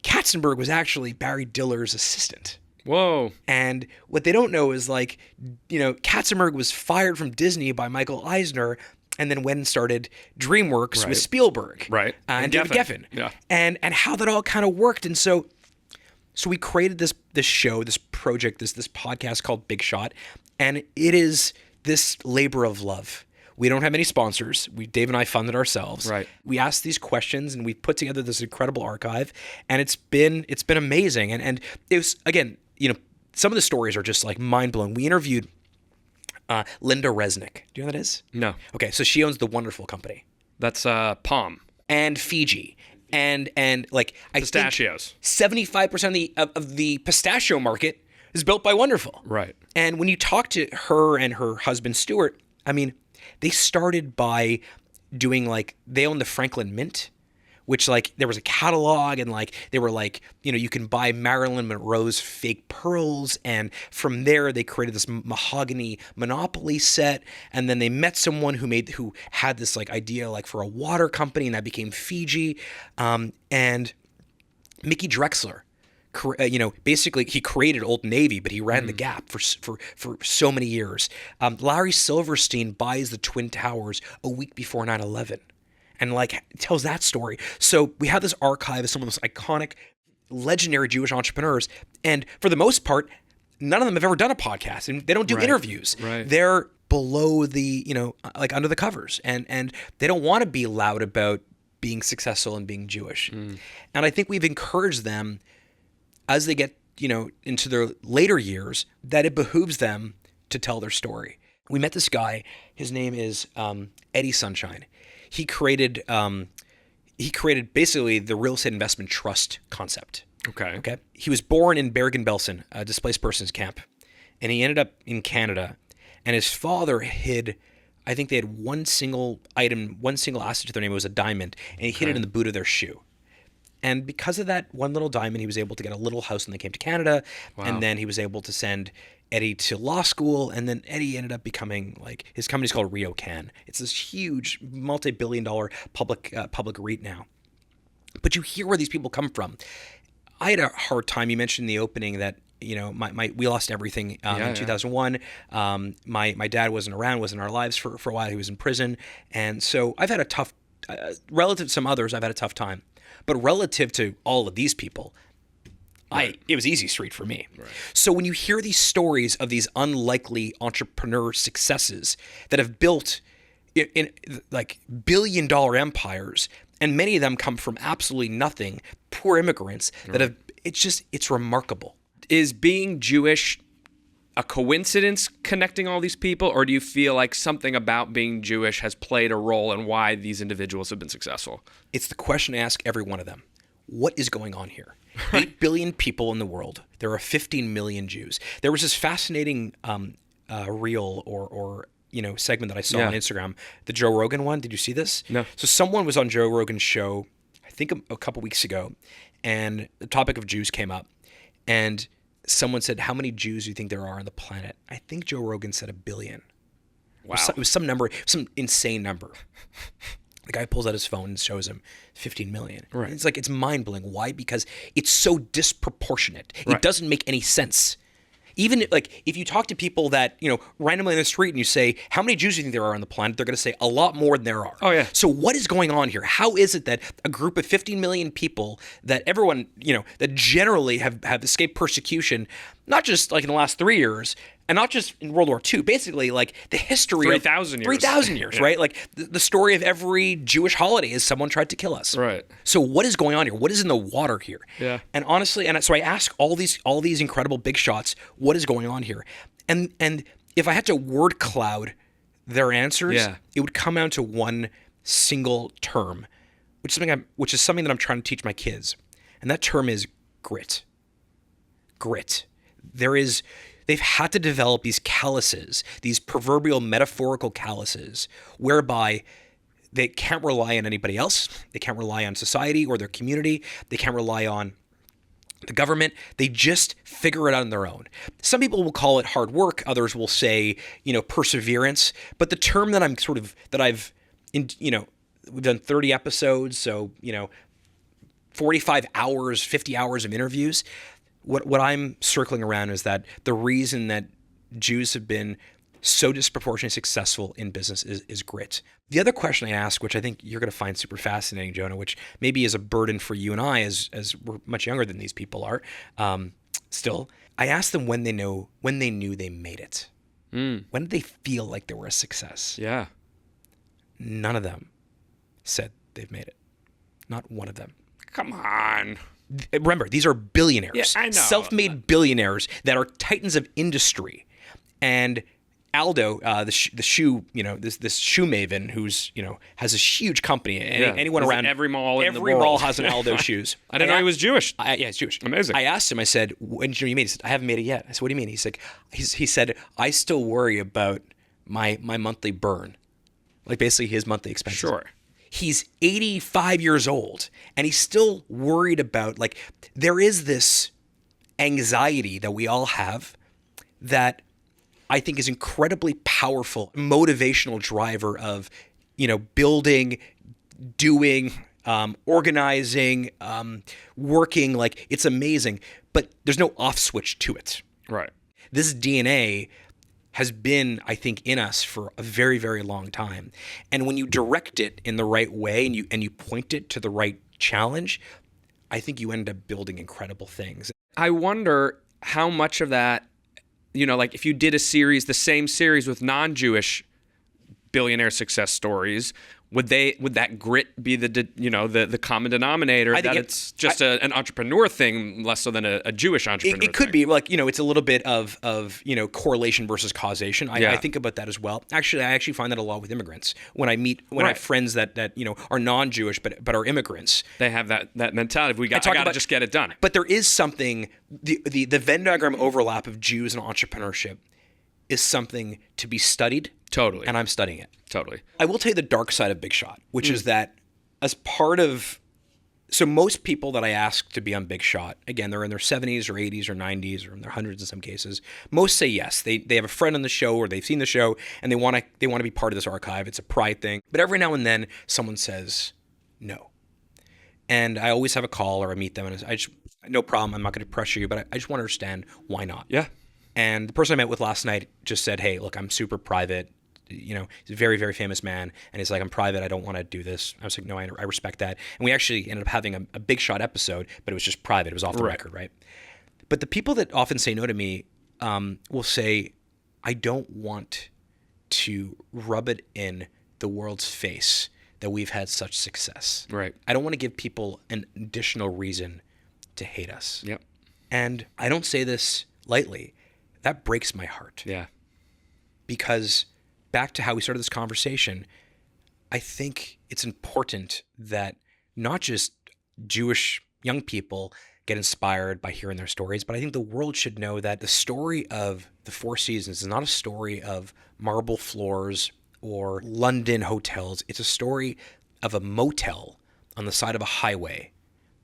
Katzenberg was actually Barry Diller's assistant. Whoa. And what they don't know is like, Katzenberg was fired from Disney by Michael Eisner and then went and started DreamWorks with Spielberg. Right. And David Geffen. Yeah. And how that all kind of worked. And so we created this show, this project, this podcast called Big Shot. And it is this labor of love. We don't have any sponsors. Dave and I funded ourselves. Right. We asked these questions and we put together this incredible archive, and it's been amazing. And it was, again, some of the stories are just like mind blowing. We interviewed Linda Resnick. Do you know who that is? No. Okay, so she owns the Wonderful Company. That's Palm. And Fiji. And like I pistachios. think 75% of the pistachio market is built by Wonderful. Right. And when you talk to her and her husband Stuart, I mean, they started by doing they own the Franklin Mint, which there was a catalog and they were you can buy Marilyn Monroe's fake pearls. And from there they created this mahogany Monopoly set. And then they met someone who had this idea for a water company, and that became Fiji. And Mickey Drexler, basically he created Old Navy, but he ran the Gap for so many years. Larry Silverstein buys the Twin Towers a week before 9/11 and tells that story. So we have this archive of some of those iconic, legendary Jewish entrepreneurs. And for the most part, none of them have ever done a podcast, and they don't do interviews. Right. They're below the, under the covers, and they don't want to be loud about being successful and being Jewish. And I think we've encouraged them as they get, into their later years, that it behooves them to tell their story. We met this guy. His name is Eddie Sunshine. He created basically the real estate investment trust concept. Okay. He was born in Bergen-Belsen, a displaced persons camp, and he ended up in Canada. And his father hid, I think they had one single asset to their name. It was a diamond, and he hid it in the boot of their shoe. And because of that one little diamond, he was able to get a little house when they came to Canada. Wow. And then he was able to send Eddie to law school. And then Eddie ended up becoming his company's called RioCan. It's this huge multi-billion-dollar public REIT now. But you hear where these people come from. I had a hard time. You mentioned in the opening that, we lost everything in 2001. My dad wasn't in our lives for a while. He was in prison. And so I've had a tough, relative to some others, I've had a tough time. But relative to all of these people, It was easy street for me. Right. So when you hear these stories of these unlikely entrepreneur successes that have built in like billion-dollar empires, and many of them come from absolutely nothing, poor immigrants that have, it's remarkable. Is being Jewish a coincidence connecting all these people, or do you feel like something about being Jewish has played a role in why these individuals have been successful? It's the question I ask every one of them. What is going on here? 8 billion people in the world. There are 15 million Jews. There was this fascinating reel or segment that I saw on Instagram, the Joe Rogan one. Did you see this? No. So someone was on Joe Rogan's show, I think a couple weeks ago, and the topic of Jews came up, and someone said, how many Jews do you think there are on the planet? I think Joe Rogan said 1 billion. Wow. It was some number, some insane number. The guy pulls out his phone and shows him 15 million. Right. And it's mind-blowing. Why? Because it's so disproportionate. Right. It doesn't make any sense. Even like if you talk to people that, randomly in the street and you say, how many Jews do you think there are on the planet? They're going to say a lot more than there are. Oh, yeah. So what is going on here? How is it that a group of 15 million people that everyone, that generally have escaped persecution, not just like in the last 3 years, and not just in World War II, basically like the history 3,000 years. 3,000 years, Yeah. right? Like the story of every Jewish holiday is someone tried to kill us. Right. So what is going on here? What is in the water here? Yeah. And honestly, so I ask all these incredible big shots, what is going on here? And if I had to word cloud their answers, it would come down to one single term, which is something that I'm trying to teach my kids. And that term is grit. Grit. They've had to develop these calluses, these proverbial metaphorical calluses, whereby they can't rely on anybody else. They can't rely on society or their community. They can't rely on the government. They just figure it out on their own. Some people will call it hard work. Others will say, perseverance. But the term that we've done 30 episodes, so, 45 hours, 50 hours of interviews. What I'm circling around is that the reason that Jews have been so disproportionately successful in business is grit. The other question I ask, which I think you're going to find super fascinating, Jonah, which maybe is a burden for you and I as we're much younger than these people are, still, I asked them when they knew they made it. When did they feel like they were a success? Yeah. None of them said they've made it. Not one of them. Come on. Remember, these are billionaires, Yeah, I know. self-made billionaires that are titans of industry. And Aldo, the shoe, this shoe maven who's, has this huge company. Anyone He's around in every mall in the every world. mall has an Aldo shoes. I didn't know he was Jewish. Yeah, he's Jewish. Amazing. I asked him, I said, when did you made it? He said, I haven't made it yet. I said, what do you mean? He's like, he said, I still worry about my monthly burn. Like basically his monthly expenses. Sure. He's 85 years old and he's still worried about, like, there is this anxiety that we all have that I think is incredibly powerful, motivational driver of, building, doing, organizing, working. Like, it's amazing, but there's no off switch to it. Right. This DNA has been, I think, in us for a very, very long time. And when you direct it in the right way and you point it to the right challenge, I think you end up building incredible things. I wonder how much of that, like if you did the same series with non-Jewish billionaire success stories, would that grit be the common denominator? I think it's just an entrepreneur thing, less so than a Jewish entrepreneur. It could be like, it's a little bit of correlation versus causation. I think about that as well. Actually, I find that a lot with immigrants. When I have friends that are non-Jewish but are immigrants, they have that mentality. I got to just get it done. But there is something, the Venn diagram overlap of Jews and entrepreneurship is something to be studied. Totally. And I'm studying it. Totally. I will tell you the dark side of Big Shot, which is that as part of, so most people that I ask to be on Big Shot, again, they're in their 70s or 80s or 90s or in their hundreds in some cases. Most say yes. They have a friend on the show or they've seen the show and they want to be part of this archive. It's a pride thing. But every now and then someone says no. And I always have a call or I meet them and I just, no problem, I'm not going to pressure you, but I just want to understand why not. Yeah. And the person I met with last night just said, hey, look, I'm super private. he's a very, very famous man. And he's like, I'm private. I don't want to do this. I was like, no, I respect that. And we actually ended up having a Big Shot episode, but it was just private. It was off the record, right? But the people that often say no to me will say, I don't want to rub it in the world's face that we've had such success. Right. I don't want to give people an additional reason to hate us. Yep. And I don't say this lightly. That breaks my heart. Yeah. Because back to how we started this conversation, I think it's important that not just Jewish young people get inspired by hearing their stories, but I think the world should know that the story of the Four Seasons is not a story of marble floors or London hotels. It's a story of a motel on the side of a highway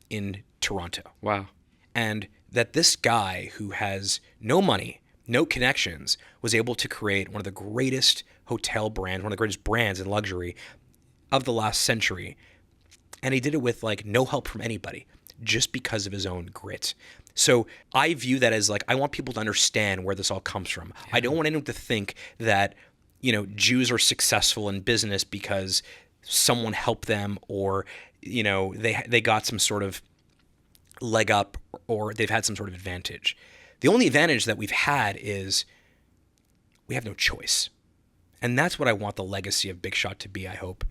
in Toronto. Wow. And that this guy who has no money, no connections, was able to create one of the greatest hotel brands, one of the greatest brands in luxury of the last century. And he did it with like no help from anybody, just because of his own grit. So I view that as like, I want people to understand where this all comes from. Yeah. I don't want anyone to think that, Jews are successful in business because someone helped them, or, they got some sort of leg up, or they've had some sort of advantage. The only advantage that we've had is we have no choice. And that's what I want the legacy of Big Shot to be, I hope,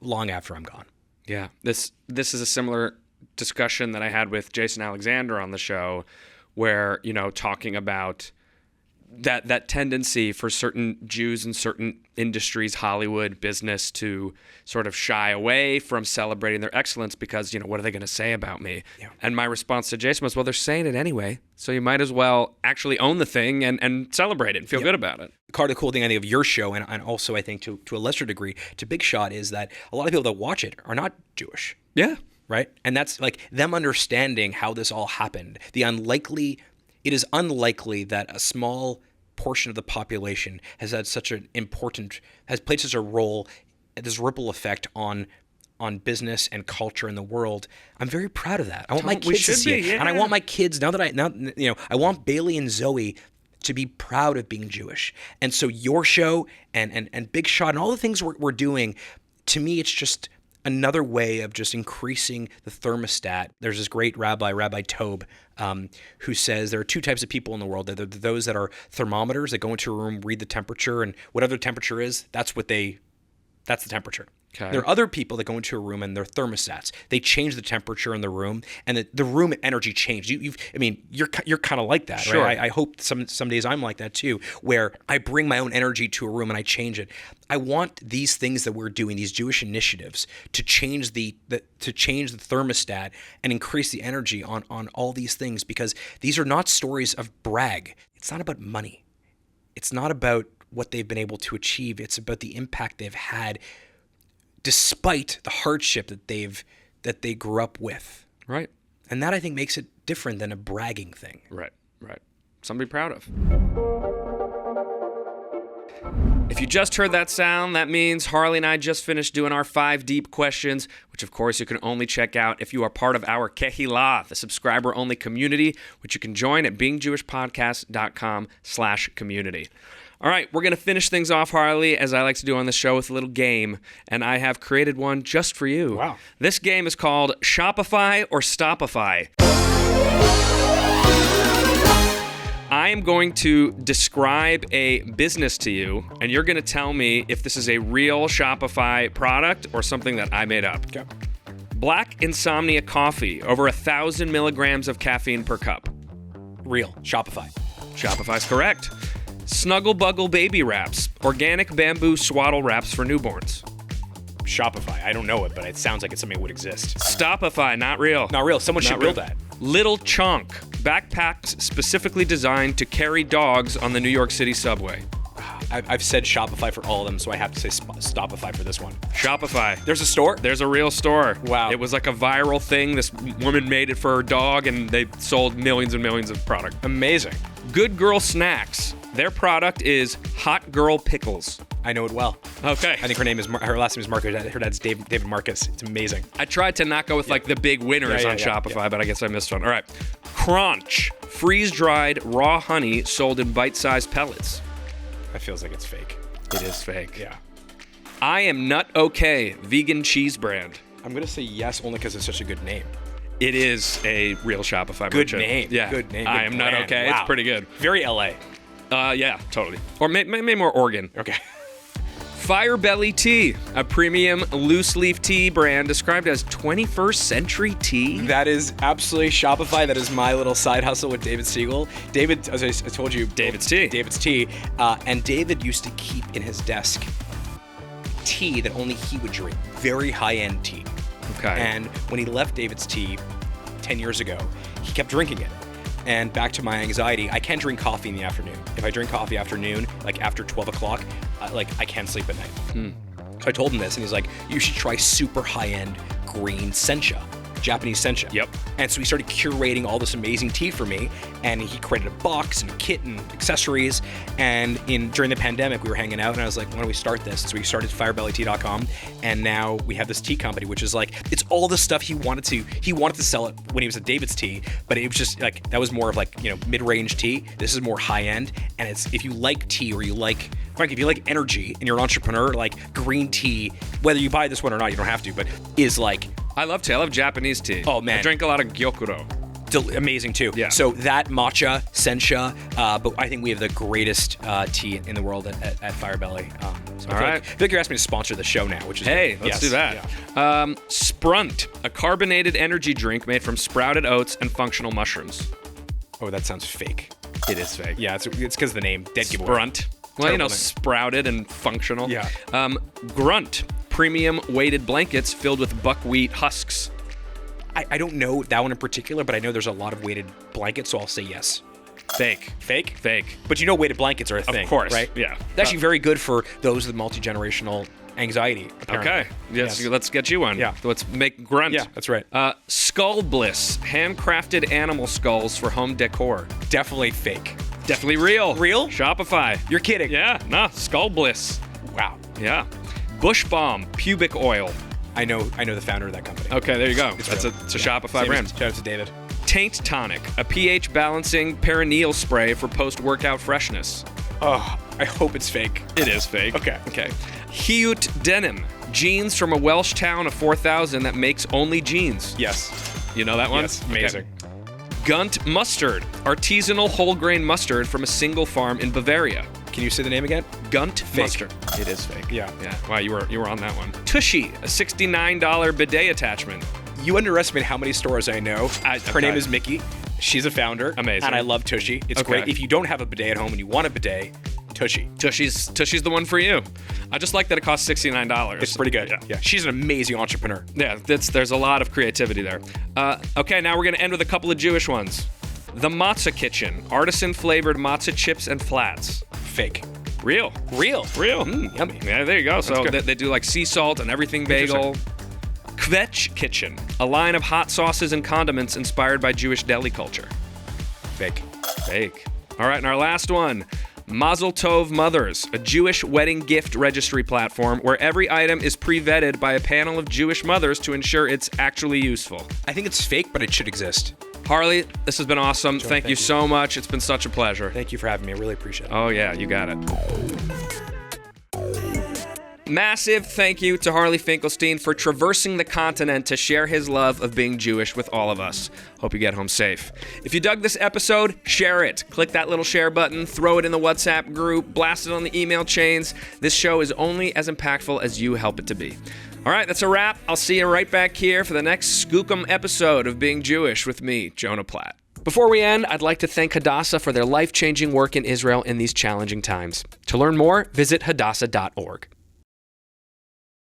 long after I'm gone. Yeah. This is a similar discussion that I had with Jason Alexander on the show, where, talking about that tendency for certain Jews in certain industries, Hollywood, business, to sort of shy away from celebrating their excellence because, what are they going to say about me? Yeah. And my response to Jason was, well, they're saying it anyway, so you might as well actually own the thing and celebrate it and feel good about it. Part of the cool thing I think of your show, and also I think to a lesser degree to Big Shot, is that a lot of people that watch it are not Jewish. Yeah. Right? And that's like them understanding how this all happened. It is unlikely that a small portion of the population has played such a role, this ripple effect on business and culture in the world. I'm very proud of that. I want my kids to see it. Yeah. And I want my kids, I want Bailey and Zoe to be proud of being Jewish. And so your show and Big Shot and all the things we're doing, to me, it's just another way of just increasing the thermostat. There's this great Rabbi Tobe, who says there are two types of people in the world. There are those that are thermometers that go into a room, read the temperature, and whatever the temperature is, that's the temperature. Okay. There are other people that go into a room and they're thermostats. They change the temperature in the room, and the room energy changed. You're kind of like that, sure. Right? I hope some days I'm like that too, where I bring my own energy to a room and I change it. I want these things that we're doing, these Jewish initiatives, to change the thermostat and increase the energy on all these things, because these are not stories of brag. It's not about money. It's not about what they've been able to achieve. It's about the impact they've had, despite the hardship that they grew up with. Right. And that, I think, makes it different than a bragging thing. Right. Something to be proud of. If you just heard that sound, that means Harley and I just finished doing our 5 deep questions, which of course you can only check out if you are part of our Kehillah, the subscriber-only community, which you can join at beingjewishpodcast.com/community. All right, we're going to finish things off, Harley, as I like to do on the show, with a little game, and I have created one just for you. Wow. This game is called Shopify or Stopify. I am going to describe a business to you, and you're going to tell me if this is a real Shopify product or something that I made up. Okay. Black Insomnia Coffee, over 1,000 milligrams of caffeine per cup. Real. Shopify. Shopify's correct. Snuggle Buggle Baby Wraps, organic bamboo swaddle wraps for newborns. Shopify. I don't know it, but it sounds like it's something that would exist. Stopify, not real. Not real. Someone should build that. Little Chunk, backpacks specifically designed to carry dogs on the New York City subway. I've said Shopify for all of them, so I have to say Stopify for this one. Shopify. There's a store? There's a real store. Wow. It was like a viral thing. This woman made it for her dog, and they sold millions and millions of product. Amazing. Good Girl Snacks. Their product is Hot Girl Pickles. I know it well. Okay. I think her last name is Marcus. Her dad's David Marcus. It's amazing. I tried to not go with like the big winners on Shopify, but I guess I missed one. All right. Crunch. Freeze-dried raw honey sold in bite-sized pellets. That feels like it's fake. It is fake. Yeah. I am not okay. Vegan cheese brand. I'm going to say yes only because it's such a good name. It is a real Shopify Good merchant. name. Yeah. Good name. I Good am not brand. okay. Wow. It's pretty good. Very LA. Yeah, totally. Or maybe more Oregon. Okay. Fire Belly Tea, a premium loose leaf tea brand described as 21st century tea. That is absolutely Shopify. That is my little side hustle with David Siegel. David, as I told you, David's tea. David's tea. And David used to keep in his desk tea that only he would drink. Very high-end tea. Okay. And when he left David's tea 10 years ago, he kept drinking it. And back to my anxiety, I can't drink coffee in the afternoon. If I drink coffee afternoon, like after 12 o'clock, I can't sleep at night. So I told him this, and he's like, you should try super high-end green sencha, Japanese sencha. Yep. And so he started curating all this amazing tea for me, and he created a box and a kit and accessories. And during the pandemic, we were hanging out, and I was like, why don't we start this? So we started firebellytea.com, and now we have this tea company, which is like, it's all the stuff he wanted to sell it when he was at David's Tea, but it was just like, that was more of like, mid-range tea. This is more high-end, and if you like tea, or if you like energy and you're an entrepreneur, like green tea, whether you buy this one or not, you don't have to, but is like, I love tea. I love Japanese tea. Oh, man. I drink a lot of gyokuro. amazing too. Yeah. So that matcha, sencha, but I think we have the greatest tea in the world at Firebelly. So I feel like you're asking me to sponsor the show now, which is Hey, good. let's Yes. do that. Yeah. Sprunt, a carbonated energy drink made from sprouted oats and functional mushrooms. Oh, that sounds fake. It is fake. Yeah, it's because of the name. Dead giveaway. Sprunt. Well, Terrible name. sprouted and functional. Yeah. Grunt, premium weighted blankets filled with buckwheat husks. I don't know that one in particular, but I know there's a lot of weighted blankets, so I'll say yes. Fake. Fake? Fake. But weighted blankets are a thing. Of course. Right? Yeah. It's actually very good for those with multi-generational anxiety, apparently. Okay. Yes. Let's get you one. Yeah. Let's make Grunt. Yeah, that's right. Skull Bliss, handcrafted animal skulls for home decor. Definitely fake. Definitely real. Real? Shopify. You're kidding. Yeah. No. Skull Bliss. Wow. Yeah. Bush Balm, pubic oil. I know the founder of that company. Okay, there you go. It's It's real. a Shopify Same brand. as- Shout out to David. Taint Tonic, a pH balancing perineal spray for post-workout freshness. Oh, I hope it's fake. It is fake. Okay. Okay. Heut Denim, jeans from a Welsh town of 4,000 that makes only jeans. Yes. You know that one? Yes. Amazing. Okay. Gunt Mustard, artisanal whole grain mustard from a single farm in Bavaria. Can you say the name again? Gunt Fake. Mustard. It is fake. Yeah. Yeah. Wow, you were on that one. Tushy, a $69 bidet attachment. You underestimate how many stores I know. Her name is Mickey. She's a founder. Amazing. And I love Tushy. It's Okay. great. If you don't have a bidet at home and you want a bidet, Tushy. Tushy's the one for you. I just like that it costs $69. It's pretty good. Yeah. She's an amazing entrepreneur. Yeah, there's a lot of creativity there. Okay, now we're going to end with a couple of Jewish ones. The Matzah Kitchen, artisan-flavored matzah chips and flats. Fake. Real. Real. Yummy. Yeah, there you go. So good. they do like sea salt and everything bagel. Kvetch Kitchen, a line of hot sauces and condiments inspired by Jewish deli culture. Fake. Fake. All right, and our last one. Mazel Tov Mothers, a Jewish wedding gift registry platform where every item is pre-vetted by a panel of Jewish mothers to ensure it's actually useful. I think it's fake, but it should exist. Harley, this has been awesome. Joe, thank you so much. It's been such a pleasure. Thank you for having me. I really appreciate it. Oh, yeah, you got it. Massive thank you to Harley Finkelstein for traversing the continent to share his love of being Jewish with all of us. Hope you get home safe. If you dug this episode, share it. Click that little share button, throw it in the WhatsApp group, blast it on the email chains. This show is only as impactful as you help it to be. All right, that's a wrap. I'll see you right back here for the next Skookum episode of Being Jewish with me, Jonah Platt. Before we end, I'd like to thank Hadassah for their life-changing work in Israel in these challenging times. To learn more, visit hadassah.org.